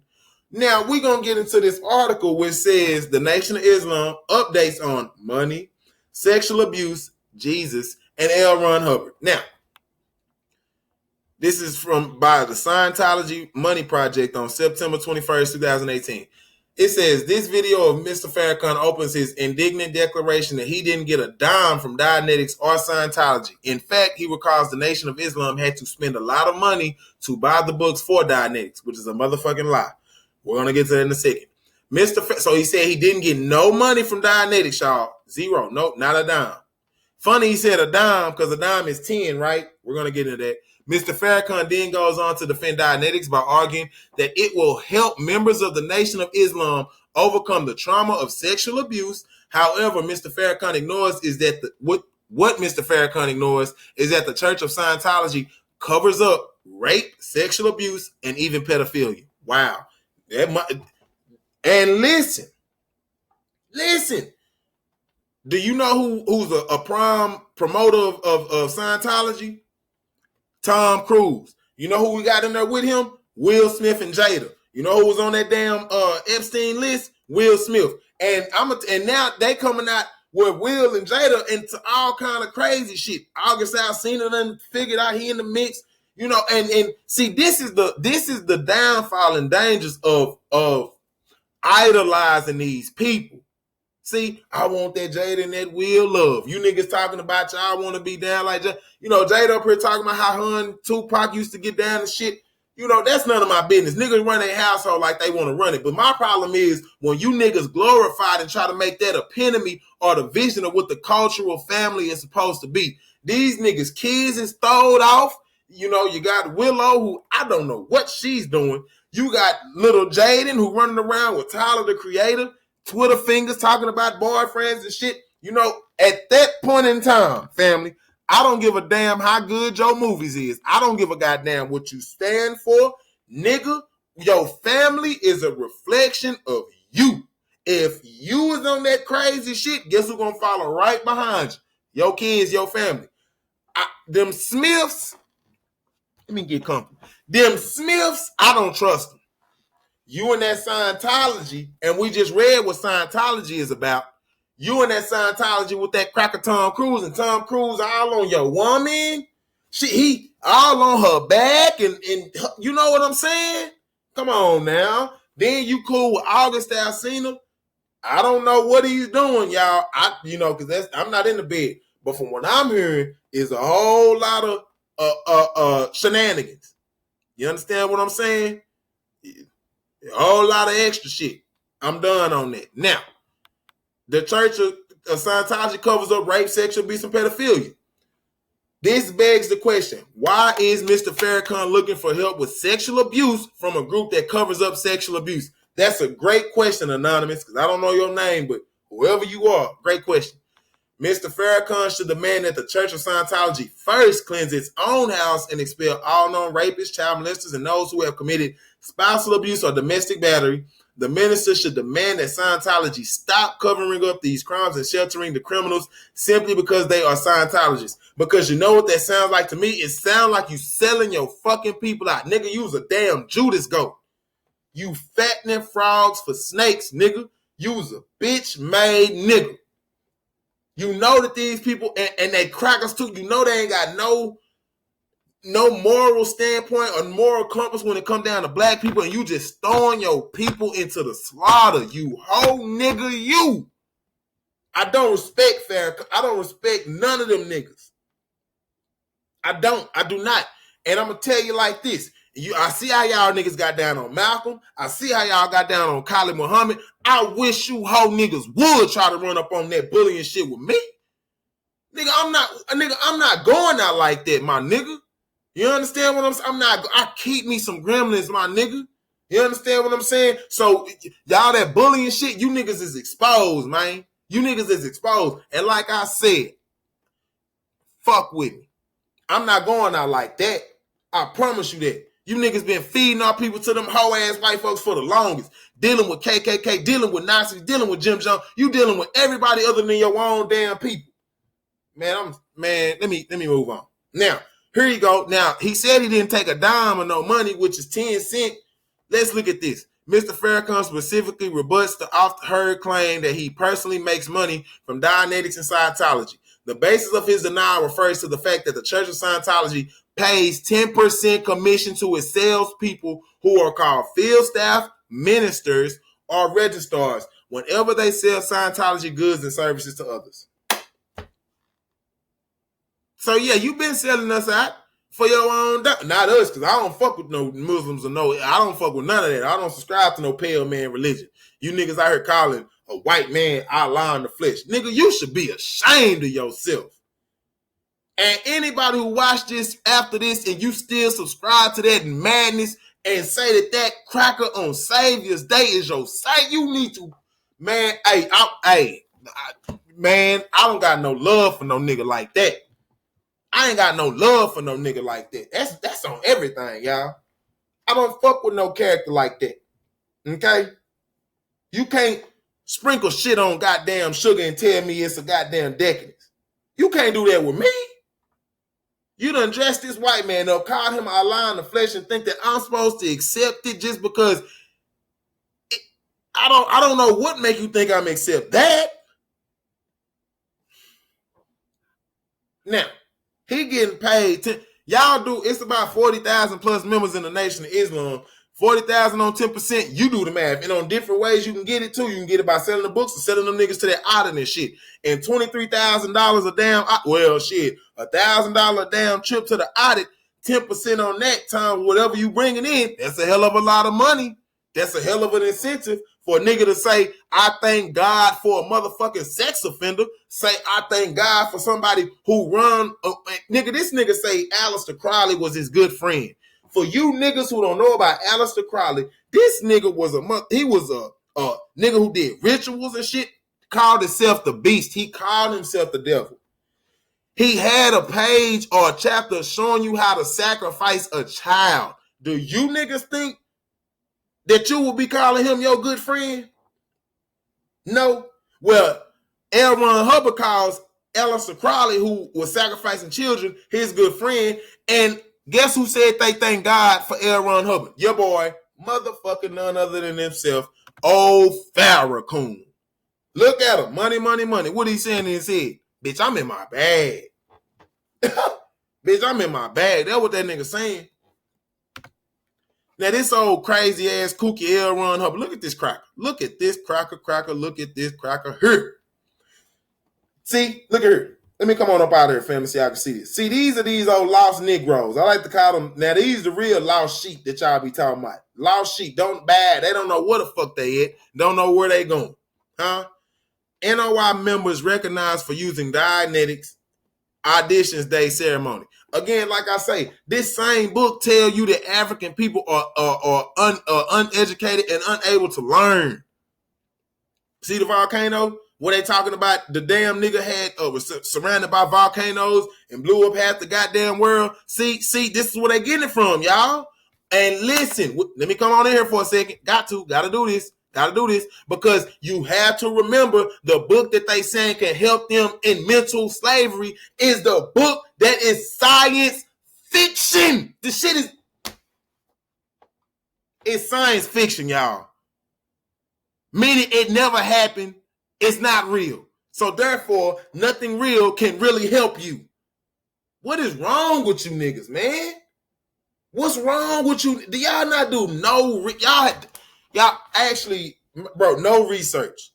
Now, we're going to get into this article which says the Nation of Islam updates on money, sexual abuse, Jesus, and L. Ron Hubbard. Now, this is by the Scientology Money Project on September 21st, 2018. It says, this video of Mr. Farrakhan opens his indignant declaration that he didn't get a dime from Dianetics or Scientology. In fact, he recalls the Nation of Islam had to spend a lot of money to buy the books for Dianetics, which is a motherfucking lie. We're going to get to that in a second. So he said he didn't get no money from Dianetics, y'all. Zero. Nope, not a dime. Funny he said a dime because a dime is 10, right? We're going to get into that. Mr. Farrakhan then goes on to defend Dianetics by arguing that it will help members of the Nation of Islam overcome the trauma of sexual abuse. However, Mr. Farrakhan ignores is that what Mr. Farrakhan ignores is that the Church of Scientology covers up rape, sexual abuse, and even pedophilia. Wow. And listen. Do you know who's a prime promoter of Scientology? Tom Cruise. You know who we got in there with him? Will Smith and Jada. You know who was on that damn Epstein list? Will Smith. And now they coming out with Will and Jada into all kind of crazy shit. August Alsina done figured out he in the mix. You know, and see, this is the downfall and dangers of idolizing these people. See, I want that Jada and that Will love. You niggas talking about y'all want to be down like Jada. You know, Jada up here talking about how her and Tupac used to get down and shit. You know, that's none of my business. Niggas run their household like they want to run it. But my problem is when you niggas glorify and try to make that epitome or the vision of what the cultural family is supposed to be. These niggas' kids is throwed off. You know, you got Willow, who I don't know what she's doing. You got little Jaden, who running around with Tyler, the Creator. Twitter fingers talking about boyfriends and shit. You know, at that point in time, family, I don't give a damn how good your movies is. I don't give a goddamn what you stand for. Nigga, your family is a reflection of you. If you is on that crazy shit, guess who's gonna follow right behind you? Your kids, your family. Them Smiths, let me get comfortable. Them Smiths, I don't trust them. You and that Scientology, and we just read what Scientology is about. You and that Scientology with that cracker Tom Cruise, and Tom Cruise all on your woman. He all on her back, and you know what I'm saying? Come on now. Then you cool with August Alsina. I don't know what he's doing, y'all. Because I'm not in the bed. But from what I'm hearing, is a whole lot of shenanigans. You understand what I'm saying? A whole lot of extra shit. I'm done on that. Now, the Church of Scientology covers up rape, sexual abuse, and pedophilia. This begs the question, why is Mr. Farrakhan looking for help with sexual abuse from a group that covers up sexual abuse? That's a great question, Anonymous, because I don't know your name, but whoever you are, great question. Mr. Farrakhan should demand that the Church of Scientology first cleanse its own house and expel all known rapists, child molesters, and those who have committed spousal abuse or domestic battery. The minister should demand that Scientology stop covering up these crimes and sheltering the criminals simply because they are Scientologists. Because you know what that sounds like to me? It sounds like you selling your fucking people out. Nigga, you was a damn Judas goat. You fattening frogs for snakes, nigga. You was a bitch-made nigga. You know that these people, and they crackers too, you know they ain't got no moral standpoint or moral compass when it come down to black people, and you just throwing your people into the slaughter. You whole nigga, you. I don't respect Farrakhan. I don't respect none of them niggas. I do not. And I'm going to tell you like this. I see how y'all niggas got down on Malcolm. I see how y'all got down on Khalid Muhammad. I wish you whole niggas would try to run up on that bullying shit with me. Nigga, I'm not going out like that, my nigga. You understand what I'm saying? I keep me some gremlins, my nigga. You understand what I'm saying? So y'all that bullying shit, you niggas is exposed, man. You niggas is exposed. And like I said, fuck with me. I'm not going out like that. I promise you that. You niggas been feeding our people to them hoe ass white folks for the longest. Dealing with KKK, dealing with Nazis, dealing with Jim Jones. You dealing with everybody other than your own damn people. Man, let me move on. Now, here you go. Now, he said he didn't take a dime or no money, which is 10 cents. Let's look at this. Mr. Farrakhan specifically rebuts the oft-heard claim that he personally makes money from Dianetics and Scientology. The basis of his denial refers to the fact that the Church of Scientology pays 10% commission to its salespeople who are called field staff, ministers, or registrars whenever they sell Scientology goods and services to others. So yeah, you've been selling us out. for your own, not us, because I don't fuck with no Muslims or I don't fuck with none of that. I don't subscribe to no pale man religion. You niggas out here calling a white man Allah in the flesh. Nigga, you should be ashamed of yourself. And anybody who watched this after this and you still subscribe to that madness and say that cracker on Savior's Day is your savior, you need to, man, man, I don't got no love for no nigga like that. I ain't got no love for no nigga like that. That's on everything, y'all. I don't fuck with no character like that. Okay? You can't sprinkle shit on goddamn sugar and tell me it's a goddamn decadence. You can't do that with me. You done dressed this white man up, called him Allah in the flesh, and think that I'm supposed to accept it just because I don't know what make you think I'm accept that. Now, he getting paid. Y'all do, it's about 40,000 plus members in the Nation of Islam. 40,000 on 10%, you do the math. And on different ways you can get it too. You can get it by selling the books or selling them niggas to that audit and shit. And $23,000 a damn, well, shit, $1,000 a damn trip to the audit, 10% on that time, whatever you bringing in, that's a hell of a lot of money. That's a hell of an incentive for a nigga to say, I thank God for a motherfucking sex offender. Say, I thank God for somebody who run, nigga, this nigga say Aleister Crowley was his good friend. For you niggas who don't know about Aleister Crowley, this nigga was a nigga who did rituals and shit, called himself the beast. He called himself the devil. He had a page or a chapter showing you how to sacrifice a child. Do you niggas think that you will be calling him your good friend? No. Well, L. Ron Hubbard calls Aleister Crowley, who was sacrificing children, his good friend, and guess who said they thank God for L. Ron Hubbard? Your boy, motherfucking none other than himself, old Farrakhan. Look at him. Money, money, money. What he saying in his head? Bitch, I'm in my bag. Bitch, I'm in my bag. That's what that nigga saying. Now, this old crazy ass kooky L. Ron Hubbard. Look at this cracker. Look at this cracker. Look at this cracker here. See, look at here. Let me come on up out of here, family, so y'all can see this. See, these are these old lost Negroes. I like to call them, now these the real lost sheep that y'all be talking about. Lost sheep, don't bad. They don't know where the fuck they at. Don't know where they going. Huh? NOI members recognized for using Dianetics Auditions Day ceremony. Again, like I say, this same book tell you that African people are uneducated and unable to learn. See the volcano? Where they talking about the damn nigga was surrounded by volcanoes and blew up half the goddamn world. See, this is where they getting it from, y'all. And listen, let me come on in here for a second. Gotta do this. Because you have to remember the book that they saying can help them in mental slavery is the book that is science fiction. The shit is science fiction, y'all. Meaning it never happened. It's not real. So therefore, nothing real can really help you. What is wrong with you niggas, man? What's wrong with you? Do y'all not do y'all actually, bro, no research.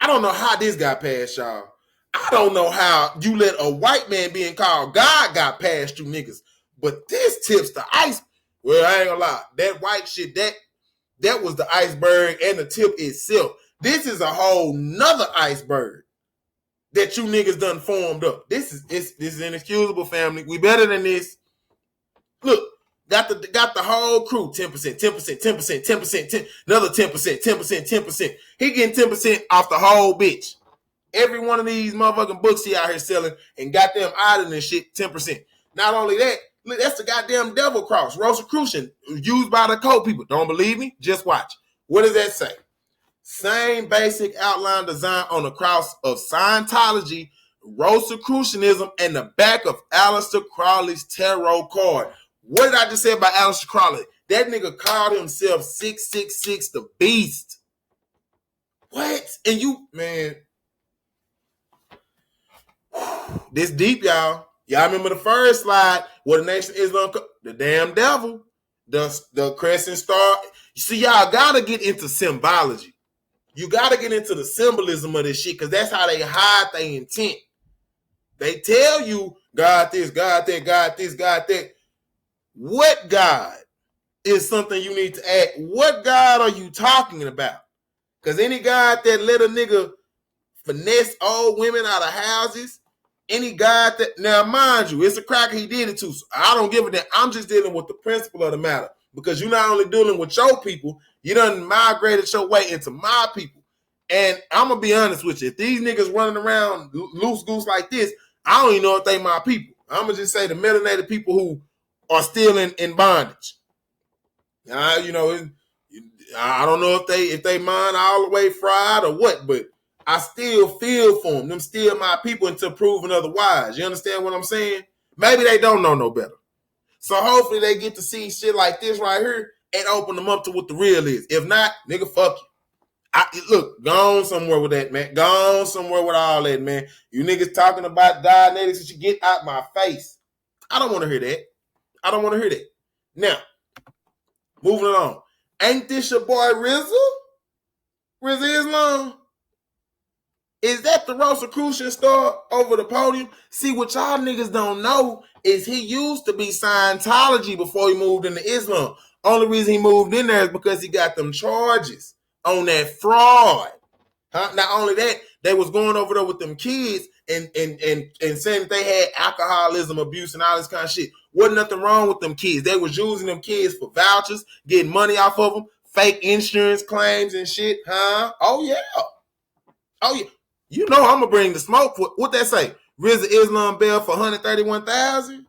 I don't know how this got past y'all. I don't know how you let a white man being called God got past you niggas. But this tips the ice. Well, I ain't gonna lie. That white shit, that was the iceberg and the tip itself. This is a whole nother iceberg that you niggas done formed up. This is inexcusable, family. We better than this. Look, got the whole crew 10%, 10%, another 10%, 10%. He getting 10% off the whole bitch. Every one of these motherfucking books he out here selling and goddamn auditing and shit, 10%. Not only that, look, that's the goddamn devil cross, Rosicrucian, used by the code people. Don't believe me? Just watch. What does that say? Same basic outline design on the cross of Scientology, Rosicrucianism, and the back of Aleister Crowley's tarot card. What did I just say about Aleister Crowley? That nigga called himself 666 the Beast. What? And you, man, this deep, y'all. Y'all remember the first slide where the Nation of Islam, the damn devil, the crescent star. You see, y'all gotta get into symbology. You got to get into the symbolism of this shit because that's how they hide their intent. They tell you God this, God that, God this, God that. What God is something you need to ask? What God are you talking about? Because any God that let a nigga finesse old women out of houses, any God that, now mind you, it's a cracker, he did it too. So I don't give a damn. I'm just dealing with the principle of the matter. Because you're not only dealing with your people, you done migrated your way into my people. And I'm gonna be honest with you. If these niggas running around loose goose like this, I don't even know if they my people. I'm gonna just say the melanated people who are still in bondage. You know, I don't know if they mind all the way fried or what, but I still feel for them. Them still my people until proven otherwise. You understand what I'm saying? Maybe they don't know no better. So hopefully they get to see shit like this right here and open them up to what the real is. If not, nigga, fuck you. Look, go on somewhere with that, man. Go on somewhere with all that, man. You niggas talking about Dianetics, you should get out my face. I don't want to hear that. I don't want to hear that. Now, moving along. Ain't this your boy RZA? RZA Islam? Is that the Rosicrucian star over the podium? See, what y'all niggas don't know is he used to be Scientology before he moved into Islam. Only reason he moved in there is because he got them charges on that fraud. Not only that, they was going over there with them kids and saying that they had alcoholism, abuse, and all this kind of shit. Wasn't nothing wrong with them kids. They was using them kids for vouchers, getting money off of them, fake insurance claims and shit. Oh yeah. Oh yeah. You know I'm gonna bring the smoke. What that say? RZA Islam bail for $131,000.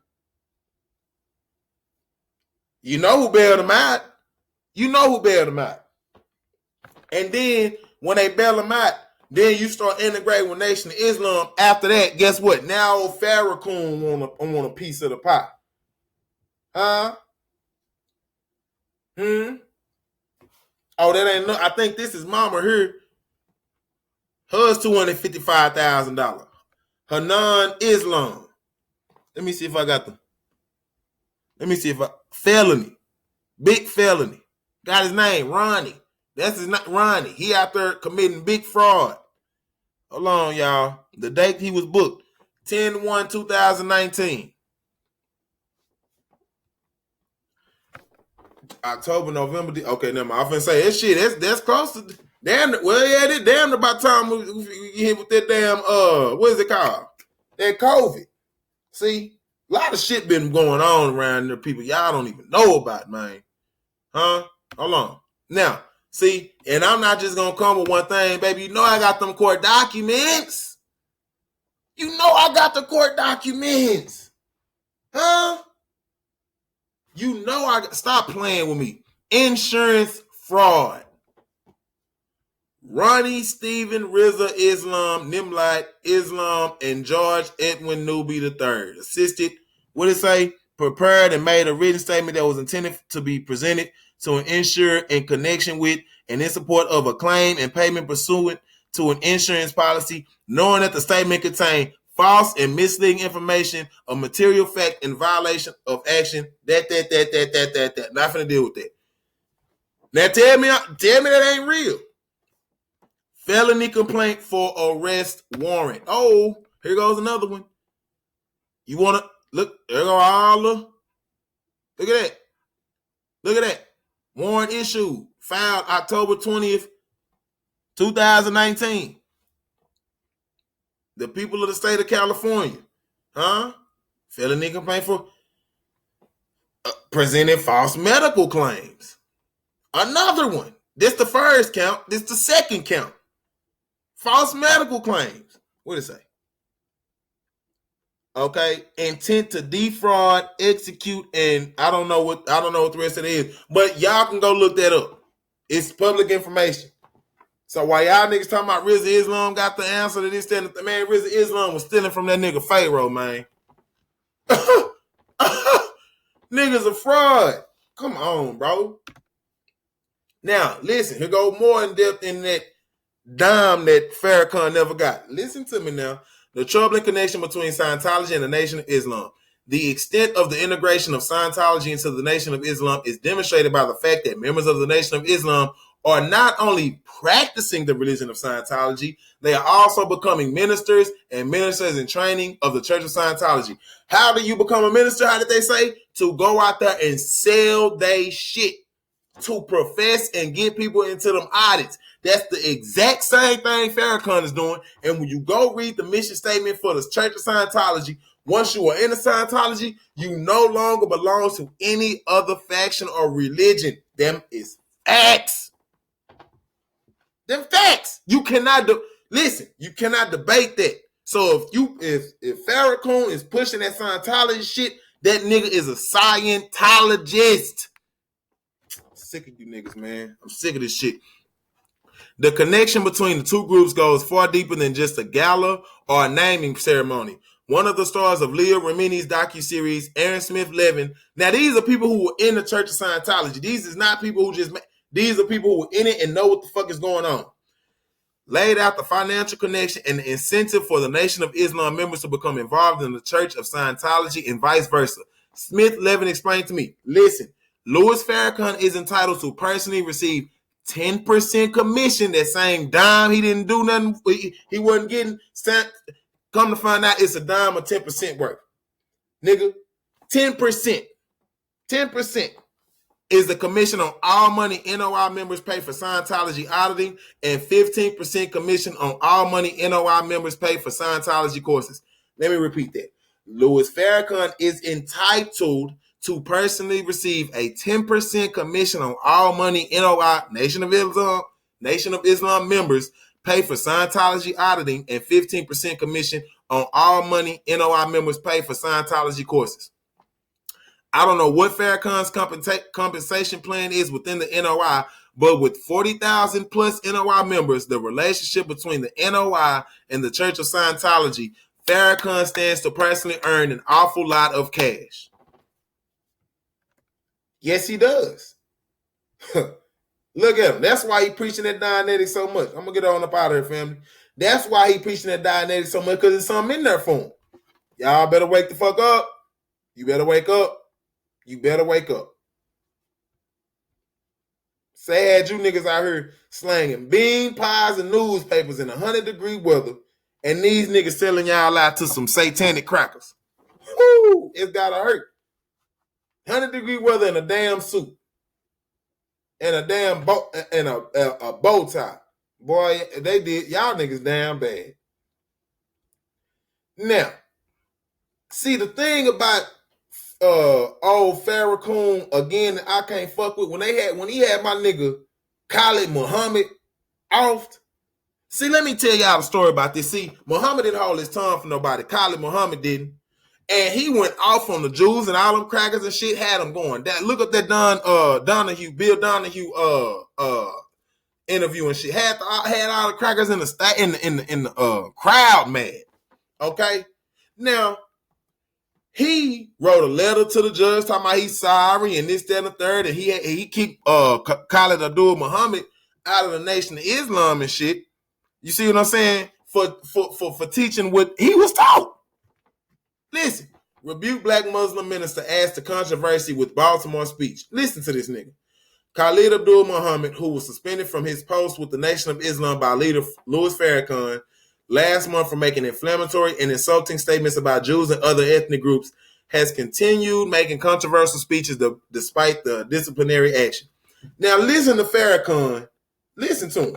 You know who bailed him out. You know who bailed him out. And then when they bail him out, then you start integrating with Nation of Islam. After that, guess what? Now old Farrakhan want a piece of the pie. Oh, that ain't no. I think this is Mama here. Hers $255,000. Her non-Islam. Let me see if I got them. Let me see if felony. Big felony. Got his name, Ronnie. That's his not Ronnie. He out there committing big fraud. Hold on, y'all. The date he was booked, 10/1/2019. October, November. Okay, never mind. I'm finna say that shit. That's close to damn. Well, yeah, it damn about time we hit with that damn what is it called? That COVID. See, a lot of shit been going on around there. People y'all don't even know about, man. Hold on. Now, see, and I'm not just gonna come with one thing, baby. You know I got them court documents. You know I got the court documents. You know I stop playing with me. Insurance fraud. Ronnie Stephen RZA Islam Nimlat Islam and George Edwin Newby III assisted. What it say? Prepared and made a written statement that was intended to be presented to an insurer in connection with and in support of a claim and payment pursuant to an insurance policy, knowing that the statement contained false and misleading information, a material fact in violation of action. That. Not finna deal with that. Now tell me that ain't real. Felony complaint for arrest warrant. Oh, here goes another one. You wanna look? There go all the. Look at that. Look at that. Warrant issued. Filed October 20th, 2019. The people of the state of California. Felony complaint for presenting false medical claims. Another one. This the first count. This the second count. False medical claims. What did it say? Okay, intent to defraud, execute, and I don't know what the rest of it is. But y'all can go look that up. It's public information. So while y'all niggas talking about RZA Islam got the answer to this, man, RZA Islam was stealing from that nigga Pharaoh, man. Niggas a fraud. Come on, bro. Now, listen, here go more in depth in that dime that Farrakhan never got. Listen to me now. The troubling connection between Scientology and the Nation of Islam. The extent of the integration of Scientology into the Nation of Islam is demonstrated by the fact that members of the Nation of Islam are not only practicing the religion of Scientology, they are also becoming ministers and ministers in training of the Church of Scientology. How do you become a minister? How did they say? To go out there and sell they shit, to profess and get people into them audits. That's the exact same thing Farrakhan is doing. And when you go read the mission statement for the Church of Scientology, once you are in the Scientology, you no longer belong to any other faction or religion. Them is facts. Them facts. You cannot listen. You cannot debate that. So if Farrakhan is pushing that Scientology shit, that nigga is a Scientologist. I'm sick of you niggas, man. I'm sick of this shit. The connection between the two groups goes far deeper than just a gala or a naming ceremony. One of the stars of Leah Remini's docuseries, Aaron Smith Levin. Now, these are people who were in the Church of Scientology. These is not people who just, these are people who were in it and know what the fuck is going on. Laid out the financial connection and the incentive for the Nation of Islam members to become involved in the Church of Scientology and vice versa. Smith Levin explained to me, listen, Louis Farrakhan is entitled to personally receive 10% commission. That same dime he didn't do nothing, he wasn't getting sent. Come to find out it's a dime of 10% worth. Nigga, 10%. 10% is the commission on all money NOI members pay for Scientology auditing and 15% commission on all money NOI members pay for Scientology courses. Let me repeat that. Louis Farrakhan is entitled to personally receive a 10% commission on all money NOI, Nation of Islam members pay for Scientology auditing and 15% commission on all money NOI members pay for Scientology courses. I don't know what Farrakhan's compensation plan is within the NOI, but with 40,000 plus NOI members, the relationship between the NOI and the Church of Scientology, Farrakhan stands to personally earn an awful lot of cash. Yes, he does. Look at him. That's why he preaching that Dianetics so much. I'm going to get on up out of here, family. That's why he preaching that Dianetics so much, because there's something in there for him. Y'all better wake the fuck up. You better wake up. You better wake up. Sad you niggas out here slanging bean pies and newspapers in 100-degree weather, and these niggas selling y'all out to some satanic crackers. Woo! It's gotta hurt. 100-degree weather in a damn suit. And a damn a bow tie. Boy, they did y'all niggas damn bad. Now, see the thing about old Farrakhan, again, I can't fuck with when he had my nigga Khalid Muhammad off. See, let me tell y'all a story about this. See, Muhammad didn't hold his tongue for nobody. Khalid Muhammad didn't. And he went off on the Jews and all them crackers and shit, had them going. Look up that Bill Donahue interview and shit. Had all the crackers in the crowd mad. Okay? Now, he wrote a letter to the judge talking about he's sorry and this, that, and the third, and he keep Khalid Abdul Muhammad out of the Nation of Islam and shit. You see what I'm saying? For teaching what he was taught. Listen, rebuke black Muslim minister adds to controversy with Baltimore speech. Listen to this nigga. Khalid Abdul Muhammad, who was suspended from his post with the Nation of Islam by leader Louis Farrakhan last month for making inflammatory and insulting statements about Jews and other ethnic groups, has continued making controversial speeches despite the disciplinary action. Now listen to Farrakhan. Listen to him.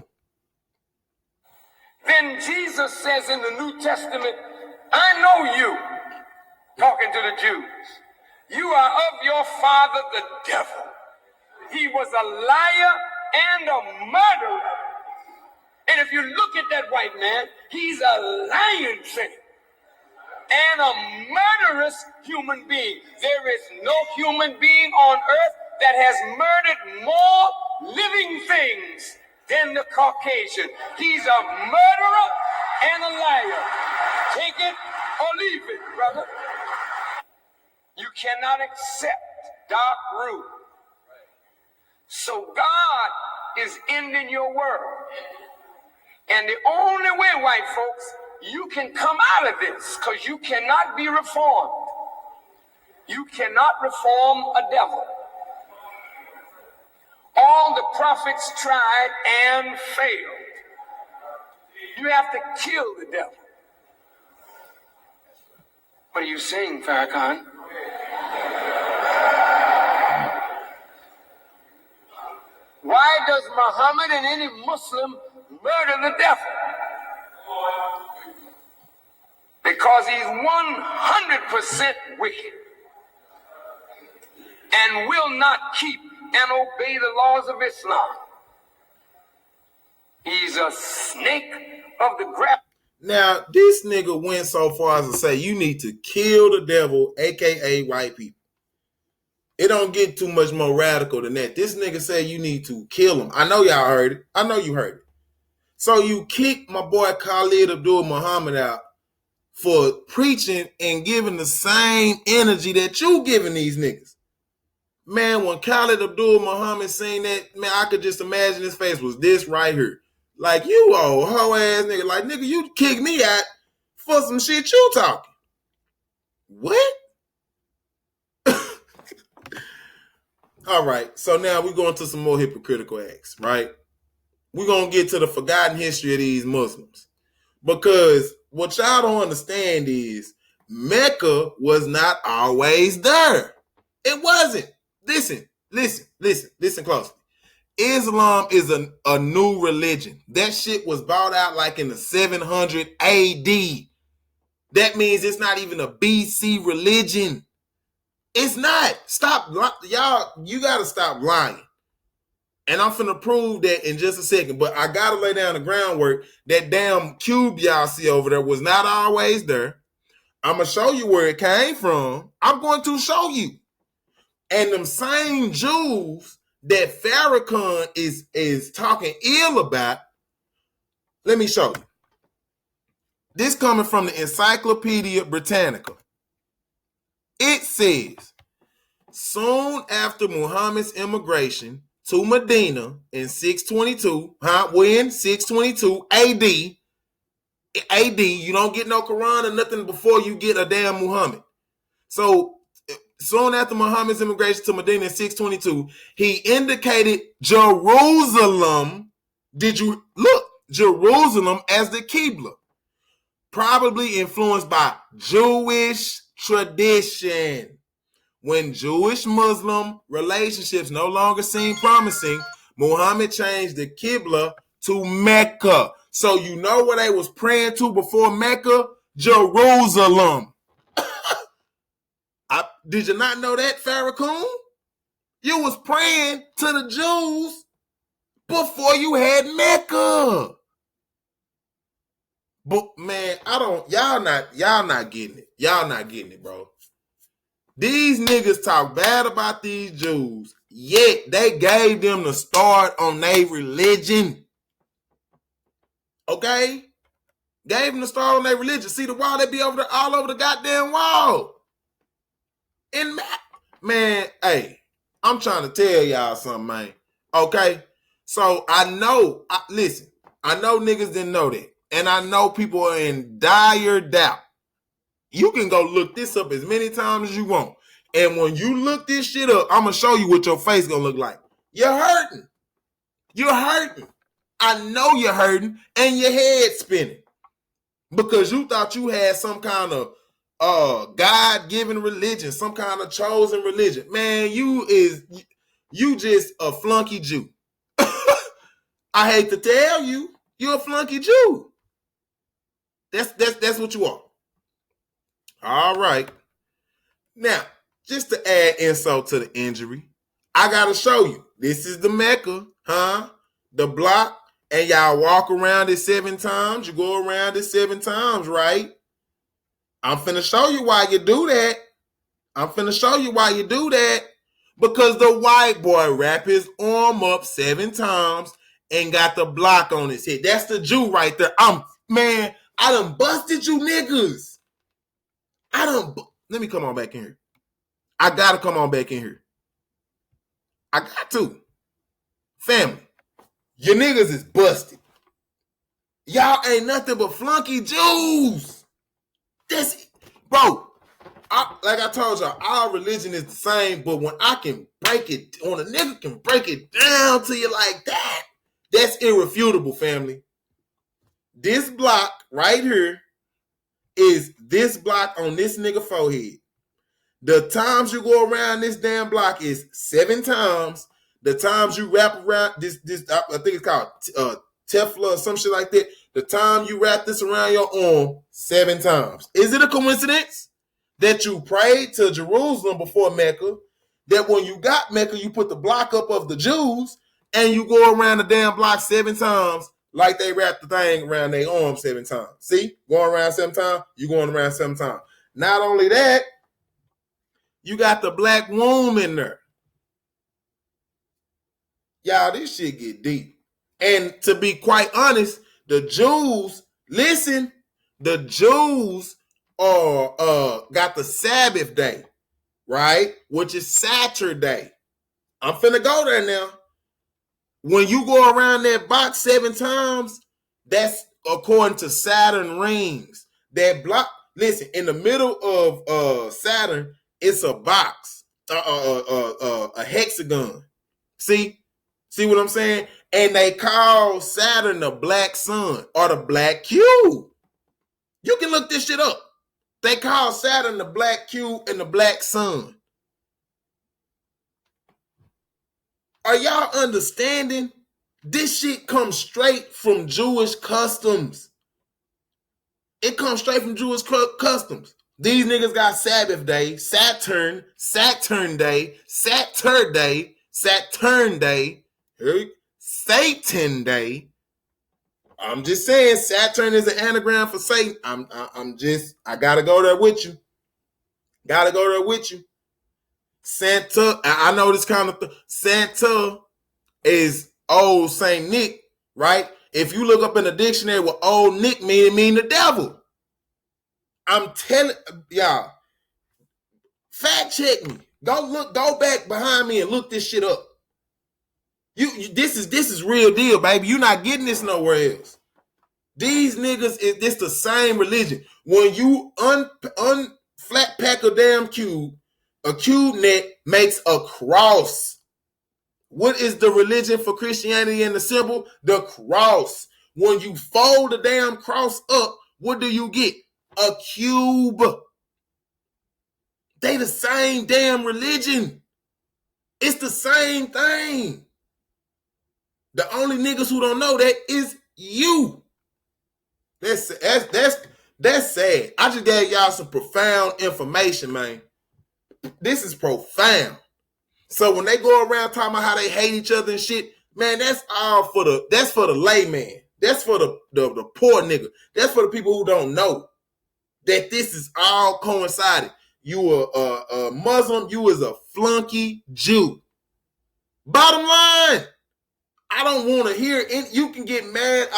Then Jesus says in the New Testament, I know you, talking to the Jews. You are of your father, the devil. He was a liar and a murderer. And if you look at that white man, he's a lying thing and a murderous human being. There is no human being on earth that has murdered more living things than the Caucasian. He's a murderer and a liar. Take it or leave it, brother. You cannot accept dark rule. So God is ending your world. And the only way, white folks, you can come out of this, because you cannot be reformed. You cannot reform a devil. All the prophets tried and failed. You have to kill the devil. What are you saying, Farrakhan? Why does Muhammad and any Muslim murder the devil? Because he's 100% wicked and will not keep and obey the laws of Islam. He's a snake of the grass. Now, this nigga went so far as to say you need to kill the devil, aka white people. It don't get too much more radical than that. This nigga said you need to kill him. I know y'all heard it. I know you heard it. So you kick my boy Khalid Abdul Muhammad out for preaching and giving the same energy that you giving these niggas. Man, when Khalid Abdul Muhammad seen that, man, I could just imagine his face was this right here. Like, you old hoe ass nigga. Like, nigga, you kick me out for some shit you talking. What? All right, so now we're going to some more hypocritical acts, right? We're going to get to the forgotten history of these Muslims. Because what y'all don't understand is Mecca was not always there. It wasn't. Listen closely. Islam is a new religion. That shit was brought out like in the 700 AD. That means it's not even a BC religion. It's not. Stop. Y'all, you got to stop lying. And I'm finna prove that in just a second. But I got to lay down the groundwork. That damn cube y'all see over there was not always there. I'm going to show you where it came from. I'm going to show you. And them same Jews that Farrakhan is talking ill about, let me show you. This coming from the Encyclopedia Britannica. It says, soon after Muhammad's immigration to Medina in 622, when 622 AD, you don't get no Quran or nothing before you get a damn Muhammad. So soon after Muhammad's immigration to Medina in 622, he indicated Jerusalem. Did you look? Jerusalem as the Qibla, probably influenced by Jewish tradition. When Jewish-Muslim relationships no longer seemed promising, Muhammad changed the Qibla to Mecca. So you know where they was praying to before Mecca? Jerusalem. Did you not know that, Farrakhan? You was praying to the Jews before you had Mecca. But man, y'all not getting it. Y'all not getting it, bro. These niggas talk bad about these Jews, yet they gave them the start on their religion. Okay? Gave them the start on their religion. See the wall, they be over there all over the goddamn wall. And man, hey, I'm trying to tell y'all something, man. Okay? So I know niggas didn't know that. And I know people are in dire doubt. You can go look this up as many times as you want. And when you look this shit up, I'm going to show you what your face going to look like. You're hurting. You're hurting. I know you're hurting and your head spinning. Because you thought you had some kind of God-given religion, some kind of chosen religion. Man, you just a flunky Jew. I hate to tell you, you're a flunky Jew. That's what you are. All right. Now, just to add insult to the injury, I gotta show you. This is the Mecca, the block, and y'all walk around it 7 times. You go around it 7 times, right? I'm finna show you why you do that. Because the white boy wrapped his arm up 7 times and got the block on his head. That's the Jew right there. I done busted you niggas. Let me come on back in here. I gotta come on back in here. I got to. Family, your niggas is busted. Y'all ain't nothing but flunky Jews. Bro, like I told y'all, our religion is the same, but when I can break it, when a nigga can break it down to you like that, that's irrefutable, family. This block right here is this block on this nigga forehead. The times you go around this damn block is 7 times. The times you wrap around this I think it's called Tefla or some shit like that. The time you wrap this around your arm, 7 times. Is it a coincidence that you prayed to Jerusalem before Mecca, that when you got Mecca, you put the block up of the Jews, and you go around the damn block 7 times like they wrap the thing around their arm 7 times? See? Going around 7 times, you going around 7 times. Not only that, you got the black womb in there. Y'all, this shit get deep. And to be quite honest, the Jews, listen, the Jews are got the Sabbath day, right? Which is Saturday. I'm finna go there now. When you go around that box 7 times, that's according to Saturn rings. That block, listen, in the middle of Saturn, it's a box, a hexagon. See what I'm saying? And they call Saturn the black sun or the black cube. You can look this shit up. They call Saturn the black cube and the black sun. Are y'all understanding? This shit comes straight from Jewish customs. It comes straight from Jewish customs. These niggas got Sabbath day, Saturn day, Saturday, Satan day. I'm just saying, Saturn is an anagram for Satan. I gotta go there with you. Santa, I know this kind of Santa is old Saint Nick, right? If you look up in the dictionary what old Nick mean the devil. I'm telling y'all, fact check me. Go back behind me and look this shit up. This is real deal, baby. You're not getting this nowhere else. These niggas this the same religion. When you flat pack a damn cube, a cube net makes a cross. What is the religion for Christianity and the symbol? The cross. When you fold the damn cross up, what do you get? A cube. They the same damn religion. It's the same thing. The only niggas who don't know that is you. That's sad. I just gave y'all some profound information, man. This is profound. So when they go around talking about how they hate each other and shit, man, that's for the layman. That's for the poor nigga. That's for the people who don't know that this is all coincided. You a Muslim, you is a flunky Jew. Bottom line, I don't want to hear it. You can get mad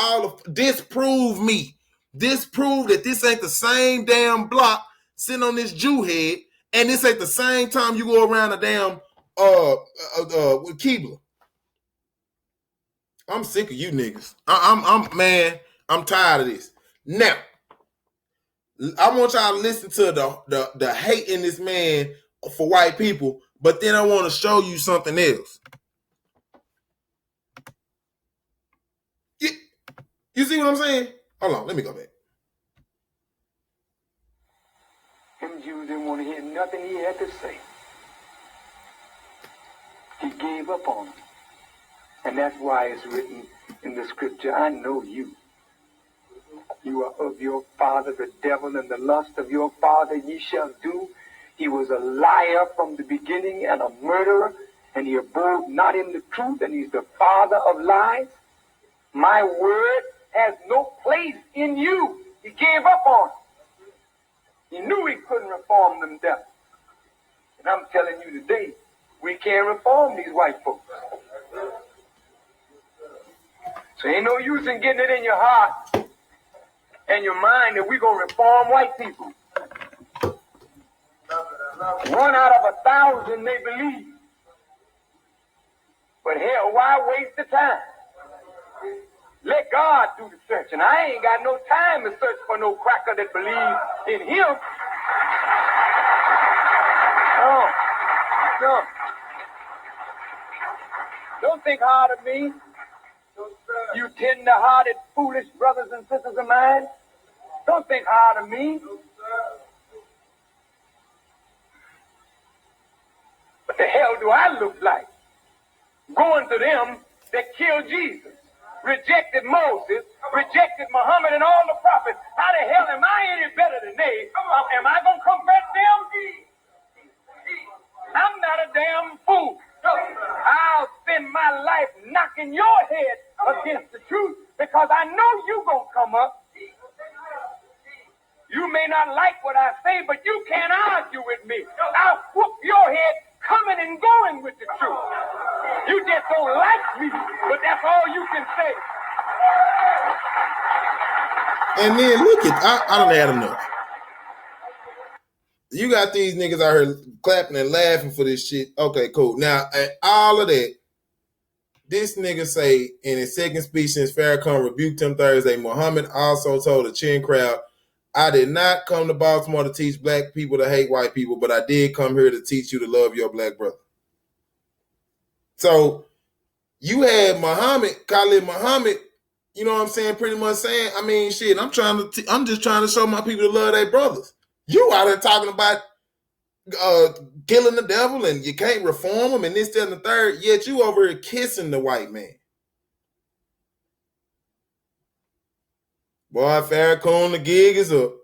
disprove me. Disprove that this ain't the same damn block sitting on this Jew head, and this ain't the same time you go around a damn with Keebler. I'm sick of you niggas. I'm tired of this. Now, I want y'all to listen to the hate in this man for white people, but then I want to show you something else. You see what I'm saying? Hold on, let me go back. Them Jews didn't want to hear nothing he had to say. He gave up on them. And that's why it's written in the scripture, I know you. You are of your father, the devil, and the lust of your father ye shall do. He was a liar from the beginning and a murderer, and he abode not in the truth, and he's the father of lies. My word has no place in you. He gave up on it. He knew he couldn't reform them devils. And I'm telling you today, we can't reform these white folks. So ain't no use in getting it in your heart and your mind that we're going to reform white people. 1 out of 1,000 may believe. But hell, why waste the time? Let God do the searching. I ain't got no time to search for no cracker that believes in him. No, no. Don't think hard of me, you tender-hearted, foolish brothers and sisters of mine. Don't think hard of me. What the hell do I look like? Going to them that killed Jesus, rejected Moses, rejected Muhammad and all the prophets. How the hell am I any better than they? Am I going to convert them? I'm not a damn fool. I'll spend my life knocking your head against the truth because I know you're going to come up. You may not like what I say, but you can't argue with me. I'll whoop your head coming and going with the truth. You just don't like me, but that's all you can say. And then look at, I don't had enough. You got these niggas out here clapping and laughing for this shit. Okay, cool. Now, all of that, this nigga say in his second speech since Farrakhan rebuked him Thursday, Muhammad also told the cheering crowd, I did not come to Baltimore to teach black people to hate white people, but I did come here to teach you to love your black brother. So you had Muhammad, Khalid Muhammad, you know what I'm saying, pretty much saying, I mean, shit, I'm just trying to show my people to love their brothers. You out there talking about killing the devil and you can't reform him and this, that, and the third, yet you over here kissing the white man. Boy, Farrakhan, the gig is up.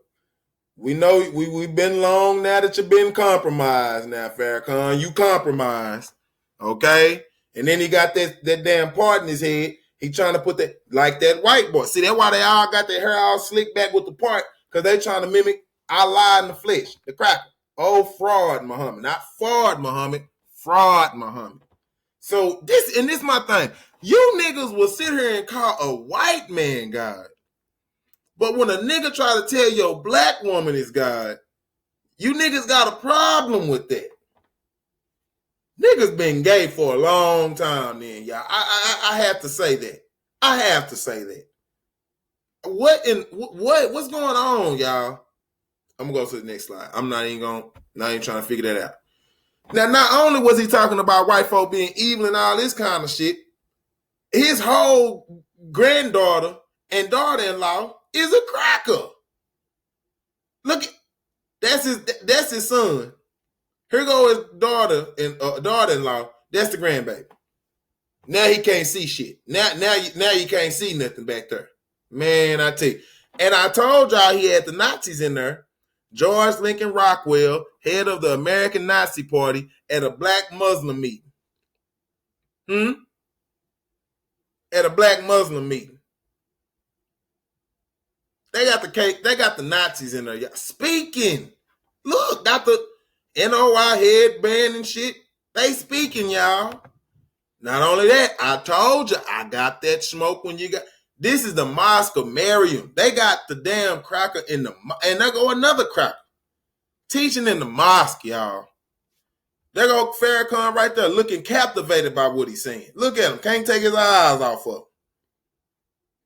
We know we've been long now that you've been compromised now, Farrakhan. You compromised. Okay? And then he got that damn part in his head. He trying to put that, like that white boy. See, that's why they all got their hair all slicked back with the part, because they trying to mimic Allah in the flesh, the cracker. Oh, fraud Muhammad. Not fraud Muhammad. Fraud Muhammad. So this my thing. You niggas will sit here and call a white man God. But when a nigga try to tell your black woman is God, you niggas got a problem with that. Niggas been gay for a long time then, y'all. I have to say that. I have to say that. What's going on, y'all? I'm gonna go to the next slide. I'm not even trying to figure that out. Now, not only was he talking about white folk being evil and all this kind of shit, his whole granddaughter and daughter-in-law is a cracker. Look, that's his son. Here go his daughter and daughter-in-law. That's the grandbaby. Now he can't see shit. Now you can't see nothing back there. Man, I tell you. And I told y'all he had the Nazis in there. George Lincoln Rockwell, head of the American Nazi Party, at a black Muslim meeting. At a black Muslim meeting. They got the cake. They got the Nazis in there. Y'all. Speaking. Look, got the NOI headband and shit. They speaking, y'all. Not only that, I told you I got that smoke when you got. This is the Mosque of Mariam. They got the damn cracker in the, and there go another cracker. Teaching in the mosque, y'all. There go Farrakhan right there looking captivated by what he's saying. Look at him. Can't take his eyes off of him.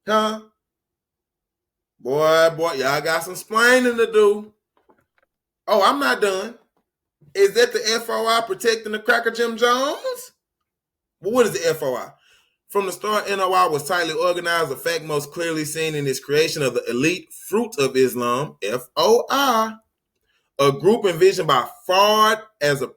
Huh? Boy, y'all got some splaining to do. Oh, I'm not done. Is that the FOI protecting the cracker Jim Jones? Well, what is the FOI? From the start, NOI was tightly organized, a fact most clearly seen in its creation of the elite Fruit of Islam, FOI, a group envisioned by Fard as a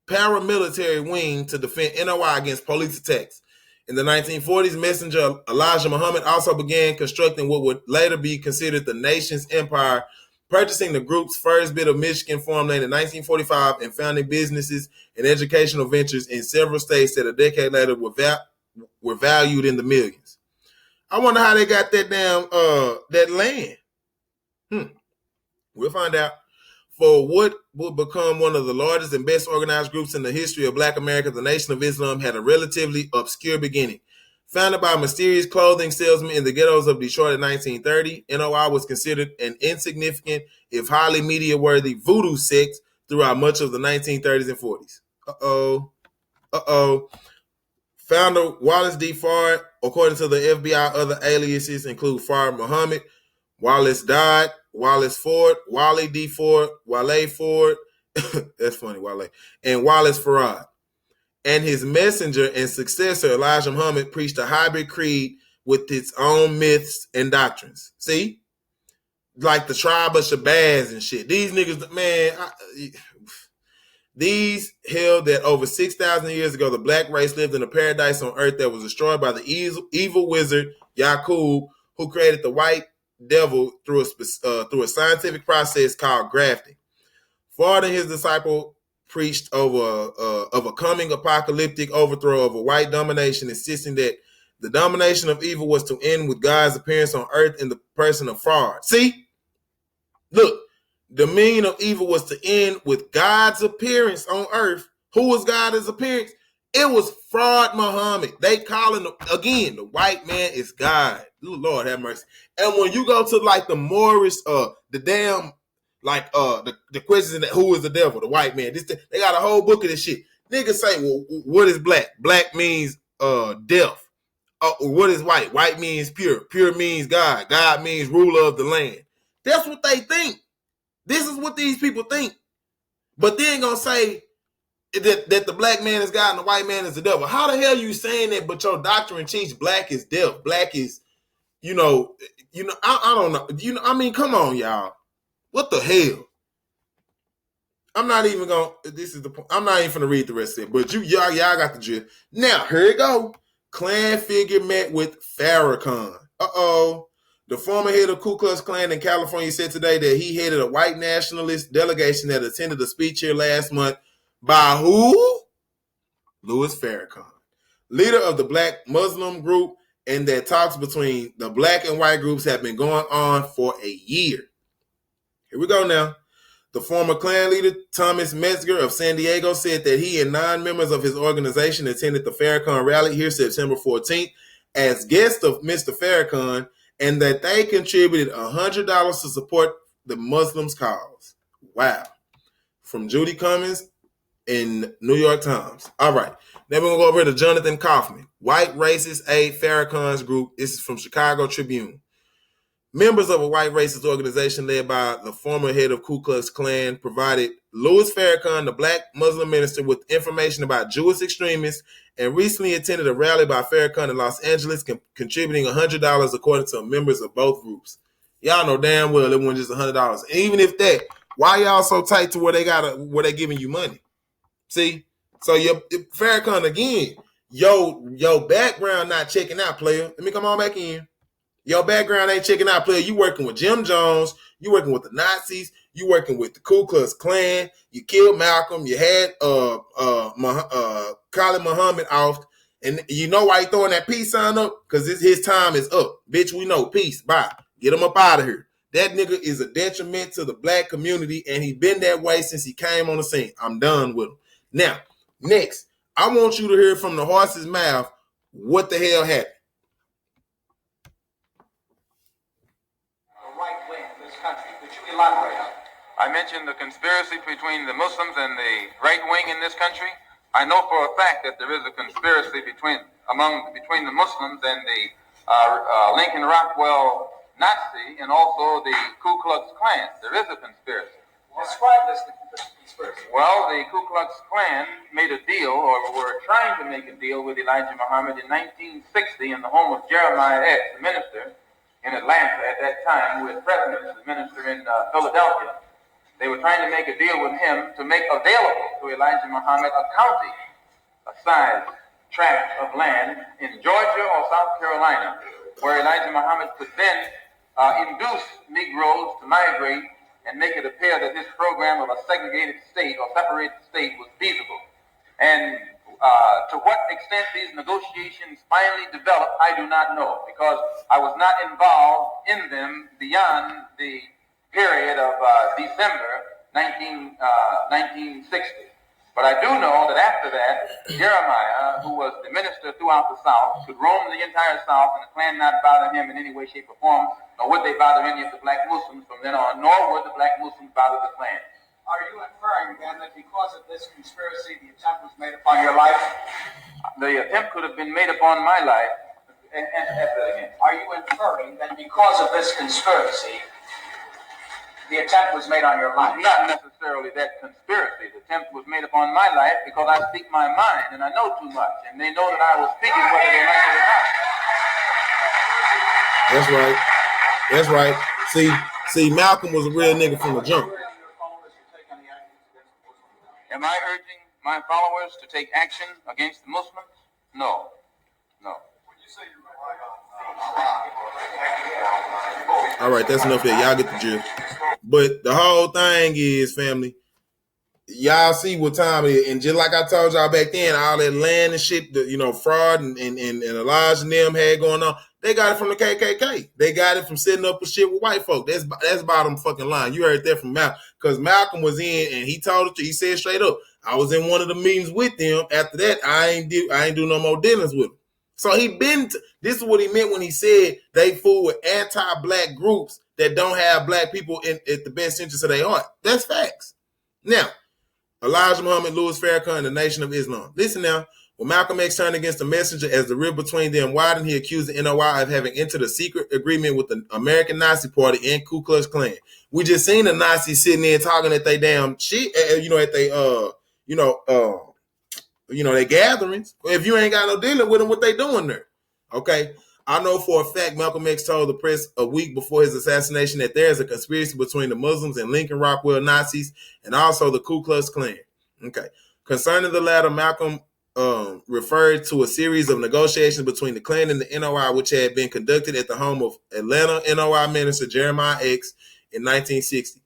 paramilitary wing to defend NOI against police attacks. In the 1940s, Messenger Elijah Muhammad also began constructing what would later be considered the nation's empire, purchasing the group's first bit of Michigan farmland in 1945 and founding businesses and educational ventures in several states that a decade later were valued in the millions. I wonder how they got that damn that land. We'll find out. For what would become one of the largest and best organized groups in the history of Black America, the Nation of Islam had a relatively obscure beginning. Founded by a mysterious clothing salesman in the ghettos of Detroit in 1930, NOI was considered an insignificant, if highly media-worthy voodoo sect throughout much of the 1930s and 40s. Founder Wallace D. Fard, according to the FBI, other aliases include Fard Muhammad, Wallace Dodd, Wallace Ford, Wally D. Ford, Wale Ford, That's funny, Wale. And Wallace Farad. And his messenger and successor, Elijah Muhammad, preached a hybrid creed with its own myths and doctrines. See? Like the tribe of Shabazz and shit. These niggas, man, these held that over 6,000 years ago, the black race lived in a paradise on earth that was destroyed by the evil wizard Yaqub, who created the white devil through a scientific process called grafting. Fard and his disciple preached of a coming apocalyptic overthrow of a white domination, insisting that the domination of evil was to end with God's appearance on earth in the person of Fard. See? Look, the meaning of evil was to end with God's appearance on earth. Who was God's appearance? It was Fard Muhammad. They calling again, the white man is God. Lord have mercy. And when you go to like the Moorish, the damn, like the questions that who is the devil, the white man. They got a whole book of this shit. Niggas say, well, what is black? Black means death. What is white? White means pure. Pure means God. God means ruler of the land. That's what they think. This is what these people think. But they ain't gonna say that the black man is God and the white man is the devil. How the hell you saying that? But your doctrine teaches black is death. Black is, I don't know. I mean, come on, y'all. What the hell? I'm not even gonna. This is the point. I'm not even gonna read the rest of it. But y'all got the drift. Now here you go. Klan figure met with Farrakhan. The former head of Ku Klux Klan in California said today that he headed a white nationalist delegation that attended a speech here last month by who? Louis Farrakhan, leader of the Black Muslim group, and that talks between the black and white groups have been going on for a year. Here we go now. The former Klan leader, Thomas Metzger of San Diego, said that he and 9 members of his organization attended the Farrakhan rally here September 14th as guests of Mr. Farrakhan, and that they contributed $100 to support the Muslims' cause. Wow. From Judy Cummins in New York Times. All right. Then we're going to go over to Jonathan Kaufman. White Racist Aid Farrakhan's group. This is from Chicago Tribune. Members of a white racist organization led by the former head of Ku Klux Klan provided Louis Farrakhan, the black Muslim minister, with information about Jewish extremists and recently attended a rally by Farrakhan in Los Angeles, contributing $100 according to members of both groups. Y'all know damn well it wasn't just $100. And even if that, why y'all so tight to where they giving you money? See? So your Farrakhan again, your background not checking out, player. Let me come on back in. Your background ain't checking out, player. You working with Jim Jones. You working with the Nazis. You working with the Ku Klux Klan. You killed Malcolm. You had Khalid Muhammad off. And you know why he throwing that peace sign up? Because his time is up. Bitch, we know. Peace. Bye. Get him up out of here. That nigga is a detriment to the black community, and he been that way since he came on the scene. I'm done with him. Now, next, I want you to hear from the horse's mouth what the hell happened. I mentioned the conspiracy between the Muslims and the right wing in this country. I know for a fact that there is a conspiracy between the Muslims and the Lincoln Rockwell Nazi and also the Ku Klux Klan. There is a conspiracy. Describe this conspiracy. Well, the Ku Klux Klan made a deal, or were trying to make a deal with Elijah Muhammad in 1960 in the home of Jeremiah X, the minister in Atlanta at that time, who was president, the minister in Philadelphia. They were trying to make a deal with him to make available to Elijah Muhammad a county, a size tract of land in Georgia or South Carolina, where Elijah Muhammad could then induce Negroes to migrate and make it appear that this program of a segregated state or separated state was feasible. And to what extent these negotiations finally developed, I do not know, because I was not involved in them beyond the period of December 1960. But I do know that after that, Jeremiah, who was the minister throughout the South, could roam the entire South, and the Klan not bother him in any way, shape, or form, nor would they bother any of the black Muslims from then on, nor would the black Muslims bother the Klan. Are you inferring then that because of this conspiracy, the attempt was made upon your life? The attempt could have been made upon my life. Are you inferring that because of this conspiracy, the attempt was made on your life? Not necessarily that conspiracy. The attempt was made upon my life because I speak my mind and I know too much. And they know that I was speaking whether they like it or not. That's right. That's right. See, Malcolm was a real nigga from the jump. Am I urging my followers to take action against the Muslims? No. No. All right, that's enough there. Y'all get the gist. But the whole thing is, family, y'all see what time it is. And just like I told y'all back then, all that land and shit, fraud and Elijah and them had going on, they got it from the KKK. They got it from setting up with shit with white folk. That's bottom fucking line. You heard that from Malcolm. Because Malcolm was in and he told it, he said straight up, I was in one of the meetings with them. After that, I ain't do no more dealings with them. So this is what he meant when he said they fool with anti-black groups that don't have black people at the best interest of their heart. That's facts. Now, Elijah Muhammad, Louis Farrakhan, and the Nation of Islam. Listen now, when Malcolm X turned against the messenger as the rift between them widened, he accused the NOI of having entered a secret agreement with the American Nazi Party and Ku Klux Klan. We just seen the Nazis sitting there talking at they damn shit, at they their gatherings. If you ain't got no dealing with them, what they doing there? Okay. I know for a fact Malcolm X told the press a week before his assassination that there is a conspiracy between the Muslims and Lincoln Rockwell Nazis and also the Ku Klux Klan. Okay. Concerning the latter, Malcolm referred to a series of negotiations between the Klan and the NOI, which had been conducted at the home of Atlanta NOI minister Jeremiah X in 1960.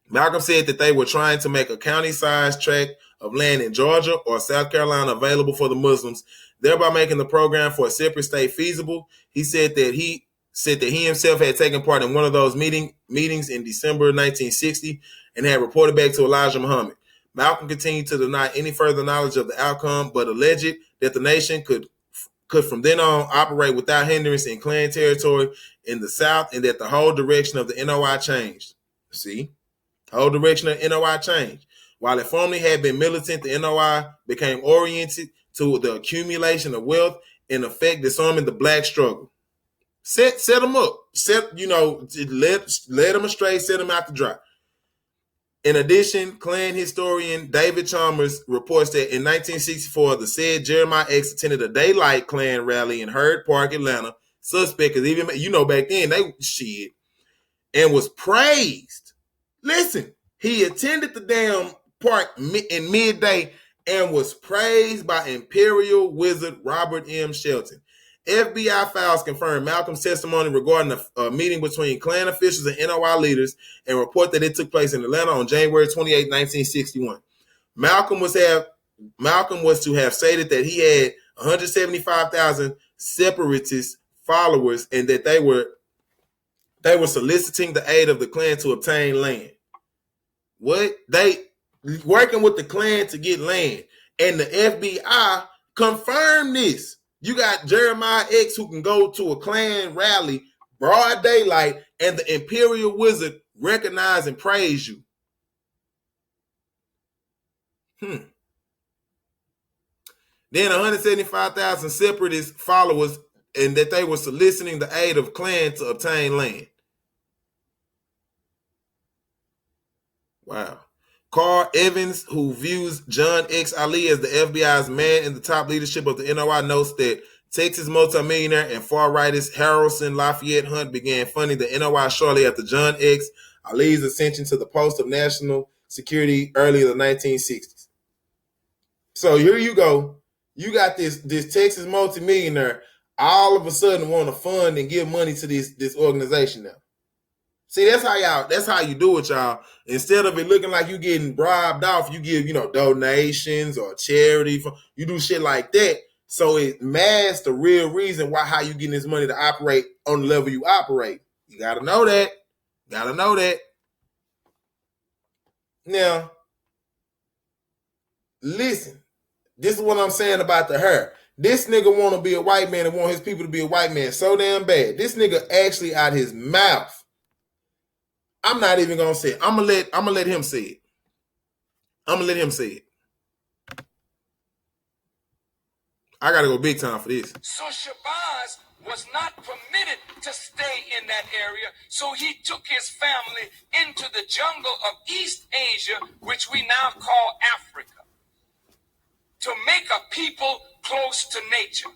Malcolm said that they were trying to make a county-sized tract of land in Georgia or South Carolina available for the Muslims, thereby making the program for a separate state feasible. He said that he himself had taken part in one of those meetings in December 1960 and had reported back to Elijah Muhammad. Malcolm continued to deny any further knowledge of the outcome, but alleged that the nation could from then on operate without hindrance in Klan territory in the South, and that the whole direction of the NOI changed. See? The whole direction of NOI changed. While it formerly had been militant, the NOI became oriented to the accumulation of wealth, in effect disarming the black struggle. Set them up. Led them astray, set them out to dry. In addition, Klan historian David Chalmers reports that in 1964, the said Jeremiah X attended a daylight Klan rally in Herd Park, Atlanta. Suspect, because even, back then, they shit, and was praised. Listen, he attended the damn park in midday and was praised by Imperial Wizard Robert M. Shelton. FBI files confirmed Malcolm's testimony regarding a meeting between Klan officials and NOI leaders and report that it took place in Atlanta on January 28, 1961. Malcolm was to have stated that he had 175,000 separatist followers and that they were soliciting the aid of the Klan to obtain land. What? They working with the Klan to get land. And the FBI confirmed this. You got Jeremiah X who can go to a Klan rally, broad daylight, and the Imperial Wizard recognize and praise you. Then 175,000 separatist followers, and that they were soliciting the aid of Klan to obtain land. Wow. Carl Evans, who views John X. Ali as the FBI's man in the top leadership of the NOI, notes that Texas multimillionaire and far-rightist Harrelson Lafayette Hunt began funding the NOI shortly after John X. Ali's ascension to the post of national security early in the 1960s. So here you go. You got this Texas multimillionaire all of a sudden want to fund and give money to this organization now. See, that's how you do it, y'all. Instead of it looking like you getting bribed off, you give, donations or charity. You do shit like that. So it masks the real reason how you getting this money to operate on the level you operate. You got to know that. Now, listen, this is what I'm saying about the hair. This nigga want to be a white man and want his people to be a white man so damn bad. This nigga actually out his mouth. I'm not even gonna say it. I'm gonna let him say it. I gotta go big time for this. So Shabazz was not permitted to stay in that area, so he took his family into the jungle of East Asia, which we now call Africa, to make a people close to nature.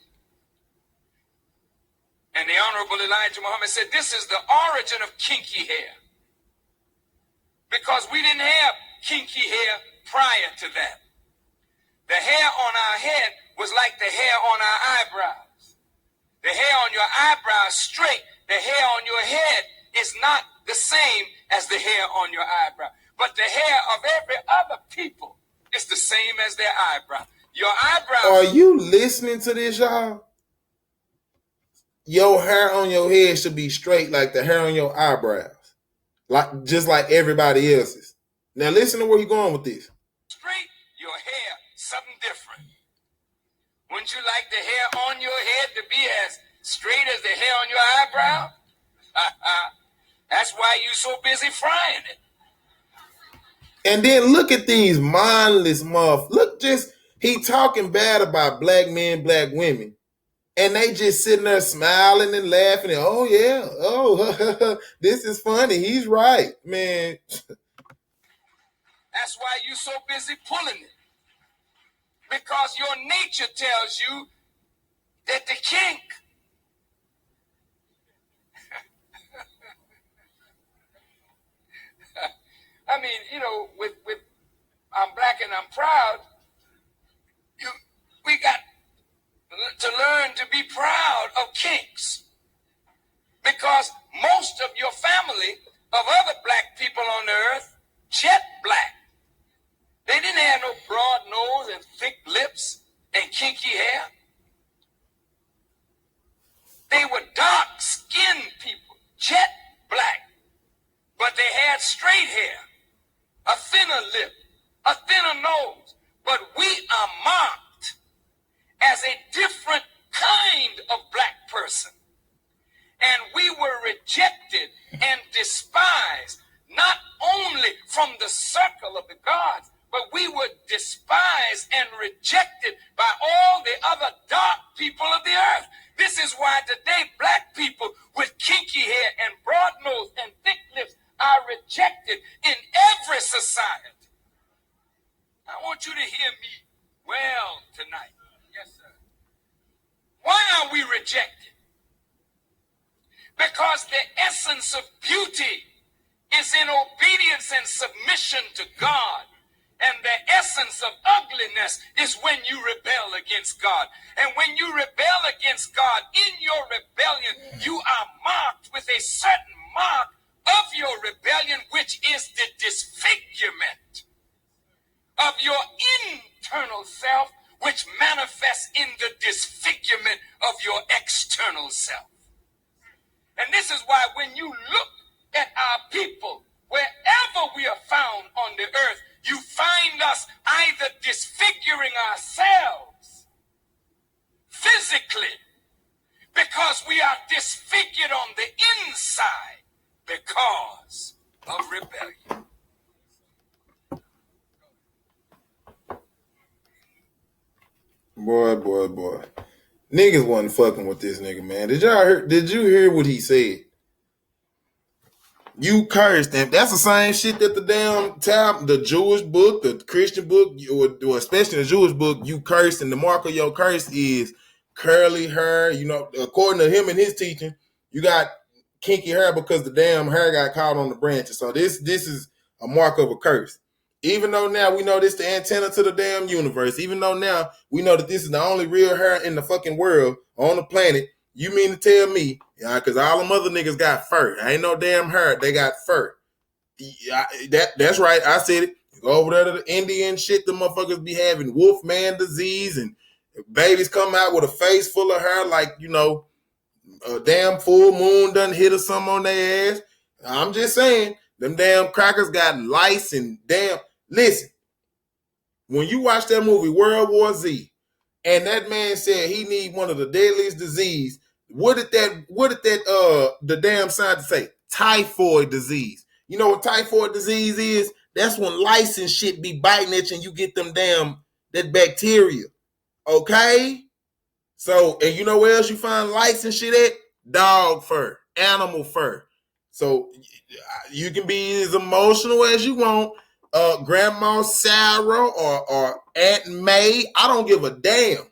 And the Honorable Elijah Muhammad said, this is the origin of kinky hair. Because we didn't have kinky hair prior to that. The hair on our head was like the hair on our eyebrows. The hair on your eyebrows straight, the hair on your head is not the same as the hair on your eyebrow. But the hair of every other people is the same as their eyebrow. Your eyebrows. Are you listening to this, y'all? Your hair on your head should be straight like the hair on your eyebrows. Like just like everybody else's. Now listen to where you're going with this. Straight, your hair, something different. Wouldn't you like the hair on your head to be as straight as the hair on your eyebrow? That's why you so busy frying it. And then look at these mindless motherfuckers. Look, just he talking bad about black men, black women. And they just sitting there smiling and laughing and, oh yeah, oh, this is funny. He's right, man. That's why you so busy pulling it. Because your nature tells you that the kink I mean, you know, with I'm black and I'm proud, we got to learn to be proud of kinks. Because most of your family of other black people on the earth, jet black. They didn't have no broad nose and thick lips and kinky hair. They were dark-skinned people, jet black. But they had straight hair, a thinner lip, a thinner nose. But we are marked as a different kind of black person. And we were rejected and despised, not only from the circle of the gods, but we were despised and rejected by all the other dark people of the earth. This is why today black people with kinky hair and broad nose and thick lips are rejected in every society. I want you to hear me well tonight. Yes, sir. Why are we rejected? Because the essence of beauty is in obedience and submission to God. And the essence of ugliness is when you rebel against God. And when you rebel against God, in your rebellion, you are marked with a certain mark of your rebellion, which is the disfigurement of your internal self, which manifests in the disfigurement of your external self. And this is why when you look at our people, wherever we are found on the earth, you find us either disfiguring ourselves physically because we are disfigured on the inside because of rebellion. Boy. Niggas wasn't fucking with this nigga, man. Did you hear what he said? You cursed him. That's the same shit that the damn the Jewish book, the Christian book, or especially the Jewish book, you cursed, and the mark of your curse is curly hair. You know, according to him and his teaching, you got kinky hair because the damn hair got caught on the branches. So this is a mark of a curse. Even though now we know this the antenna to the damn universe, even though now we know that this is the only real hair in the fucking world on the planet, you mean to tell me, because all them other niggas got fur. I ain't no damn hair, they got fur. That's right, I said it. You go over there to the Indian shit, the motherfuckers be having wolfman disease, and babies come out with a face full of hair like, you know, a damn full moon done hit or something on their ass. I'm just saying, them damn crackers got lice and damn. Listen, when you watch that movie World War Z, and that man said he need one of the deadliest disease, what did the damn scientist say? Typhoid disease. You know what typhoid disease is? That's when lice and shit be biting at you and you get them damn that bacteria. Okay? So, and you know where else you find lights and shit at? Dog fur, animal fur. So you can be as emotional as you want. Grandma Sarah or Aunt May, I don't give a damn.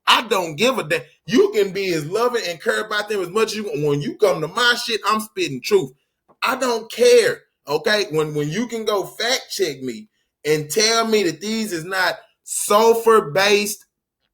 I don't give a damn. You can be as loving and care about them as much as you want. When you come to my shit, I'm spitting truth. I don't care. Okay, when you can go fact check me and tell me that these is not sulfur based,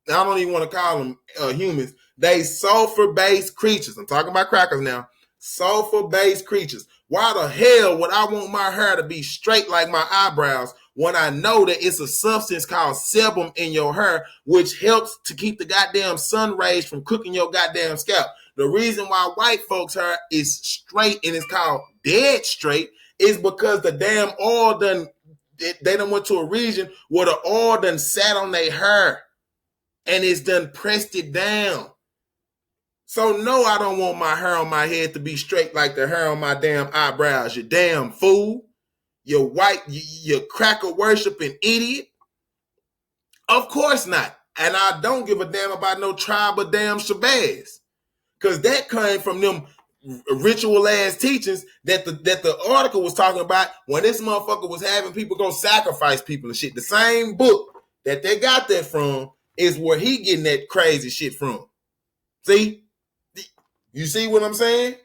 I don't even want to call them humans. They sulfur-based creatures. I'm talking about crackers now. Sulfur-based creatures. Why the hell would I want my hair to be straight like my eyebrows when I know that it's a substance called sebum in your hair, which helps to keep the goddamn sun rays from cooking your goddamn scalp? The reason why white folks' hair is straight and it's called dead straight is because the damn oil done, they done went to a region where the oil done sat on their hair and it's done pressed it down. So no, I don't want my hair on my head to be straight like the hair on my damn eyebrows. You damn fool. You white, you cracker worshiping idiot. Of course not. And I don't give a damn about no tribe of damn Shabazz. Because that came from them ritual ass teachings that the article was talking about when this motherfucker was having people go sacrifice people and shit. The same book that they got that from is where he getting that crazy shit from. See? You see what I'm saying?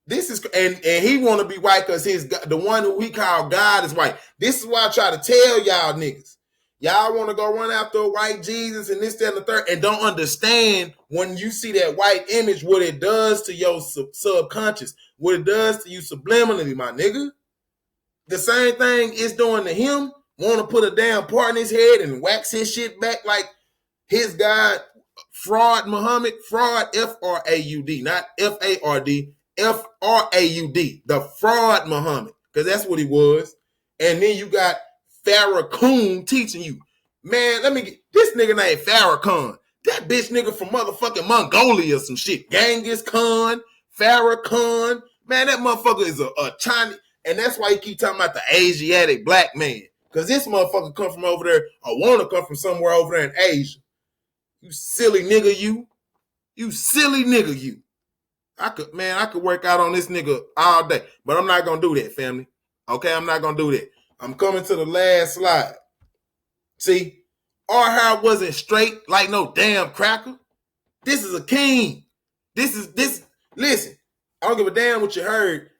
This is and he want to be white because the one who we call God is white. This is why I try to tell y'all niggas. Y'all want to go run after a white Jesus and this, that, and the third, and don't understand when you see that white image, what it does to your subconscious, what it does to you subliminally, my nigga. The same thing it's doing to him. Want to put a damn part in his head and wax his shit back like his God, Fraud Muhammad, Fraud, F-R-A-U-D, not F-A-R-D, F-R-A-U-D, the Fraud Muhammad, because that's what he was. And then you got Farrakhan teaching you. Man, let me get this nigga named Farrakhan. That bitch nigga from motherfucking Mongolia or some shit. Genghis Khan, Farrakhan. Man, that motherfucker is a Chinese. And that's why you keep talking about the Asiatic black man. Because this motherfucker come from over there or want to come from somewhere over there in Asia. You silly nigga, you. You silly nigga, you. I could work out on this nigga all day. But I'm not going to do that, family. Okay, I'm not going to do that. I'm coming to the last slide. See, our hair wasn't straight like no damn cracker. This is a king. Listen, I don't give a damn what you heard.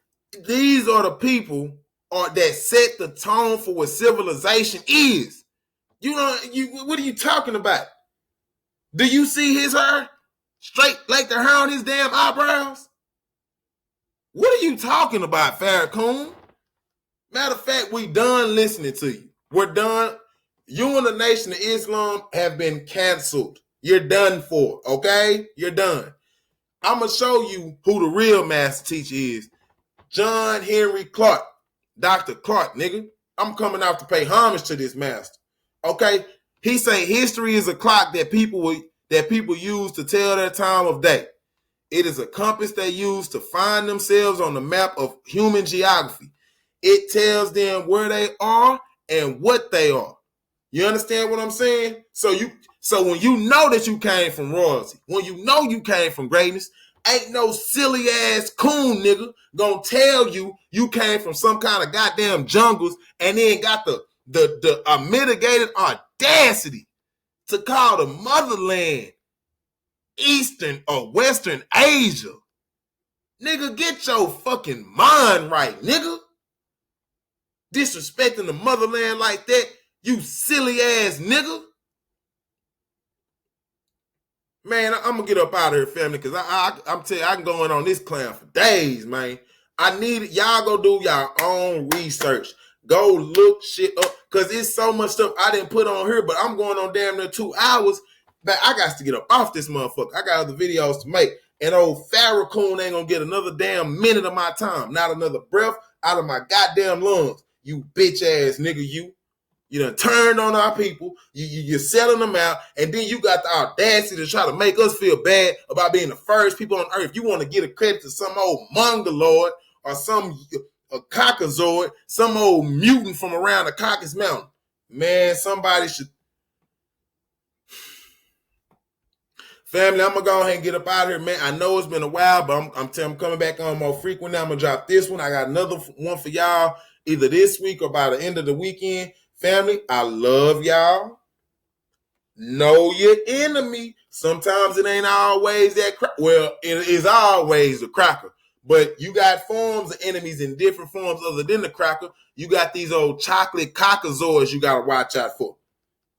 These are the people that set the tone for what civilization is. What are you talking about? Do you see his hair? Straight like the hair on his damn eyebrows? What are you talking about, Farrakhan? Matter of fact, we done listening to you. We're done. You and the Nation of Islam have been canceled. You're done for, okay? You're done. I'm going to show you who the real master teacher is. John Henry Clark. Dr. Clark, nigga. I'm coming out to pay homage to this master. Okay? He say history is a clock that people use to tell their time of day. It is a compass they use to find themselves on the map of human geography. It tells them where they are and what they are. You understand what I'm saying? So when you know that you came from royalty, when you know you came from greatness, ain't no silly ass coon nigga gonna tell you came from some kind of goddamn jungles and then got the mitigated audacity to call the motherland Eastern or Western Asia. Nigga, get your fucking mind right, nigga. Disrespecting the motherland like that, you silly ass nigga. Man, I'm gonna get up out of here, family, because I'm telling you, I can go in on this clown for days, man. I need it. Y'all go do y'all own research. Go look shit up, because it's so much stuff I didn't put on here, but I'm going on damn near 2 hours. But I got to get up off this motherfucker. I got other videos to make. And old Farrakhan ain't gonna get another damn minute of my time. Not another breath out of my goddamn lungs. You bitch ass nigga, you. You done turned on our people. You're selling them out. And then you got the audacity to try to make us feel bad about being the first people on earth. You want to get a credit to some old mongoloid or a caucasoid, some old mutant from around the Caucasus Mountain. Man, somebody should. Family, I'm gonna go ahead and get up out of here, man. I know it's been a while, but I'm coming back on more frequent now. I'm gonna drop this one. I got another one for y'all either this week or by the end of the weekend. Family, I love y'all. Know your enemy. Sometimes it ain't always that. Well, it is always the cracker. But you got forms of enemies in different forms other than the cracker. You got these old chocolate cockazoids you got to watch out for.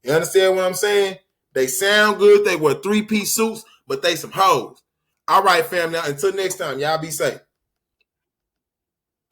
You understand what I'm saying? They sound good. They wear 3-piece suits, but they some hoes. All right, fam. Now, until next time, y'all be safe.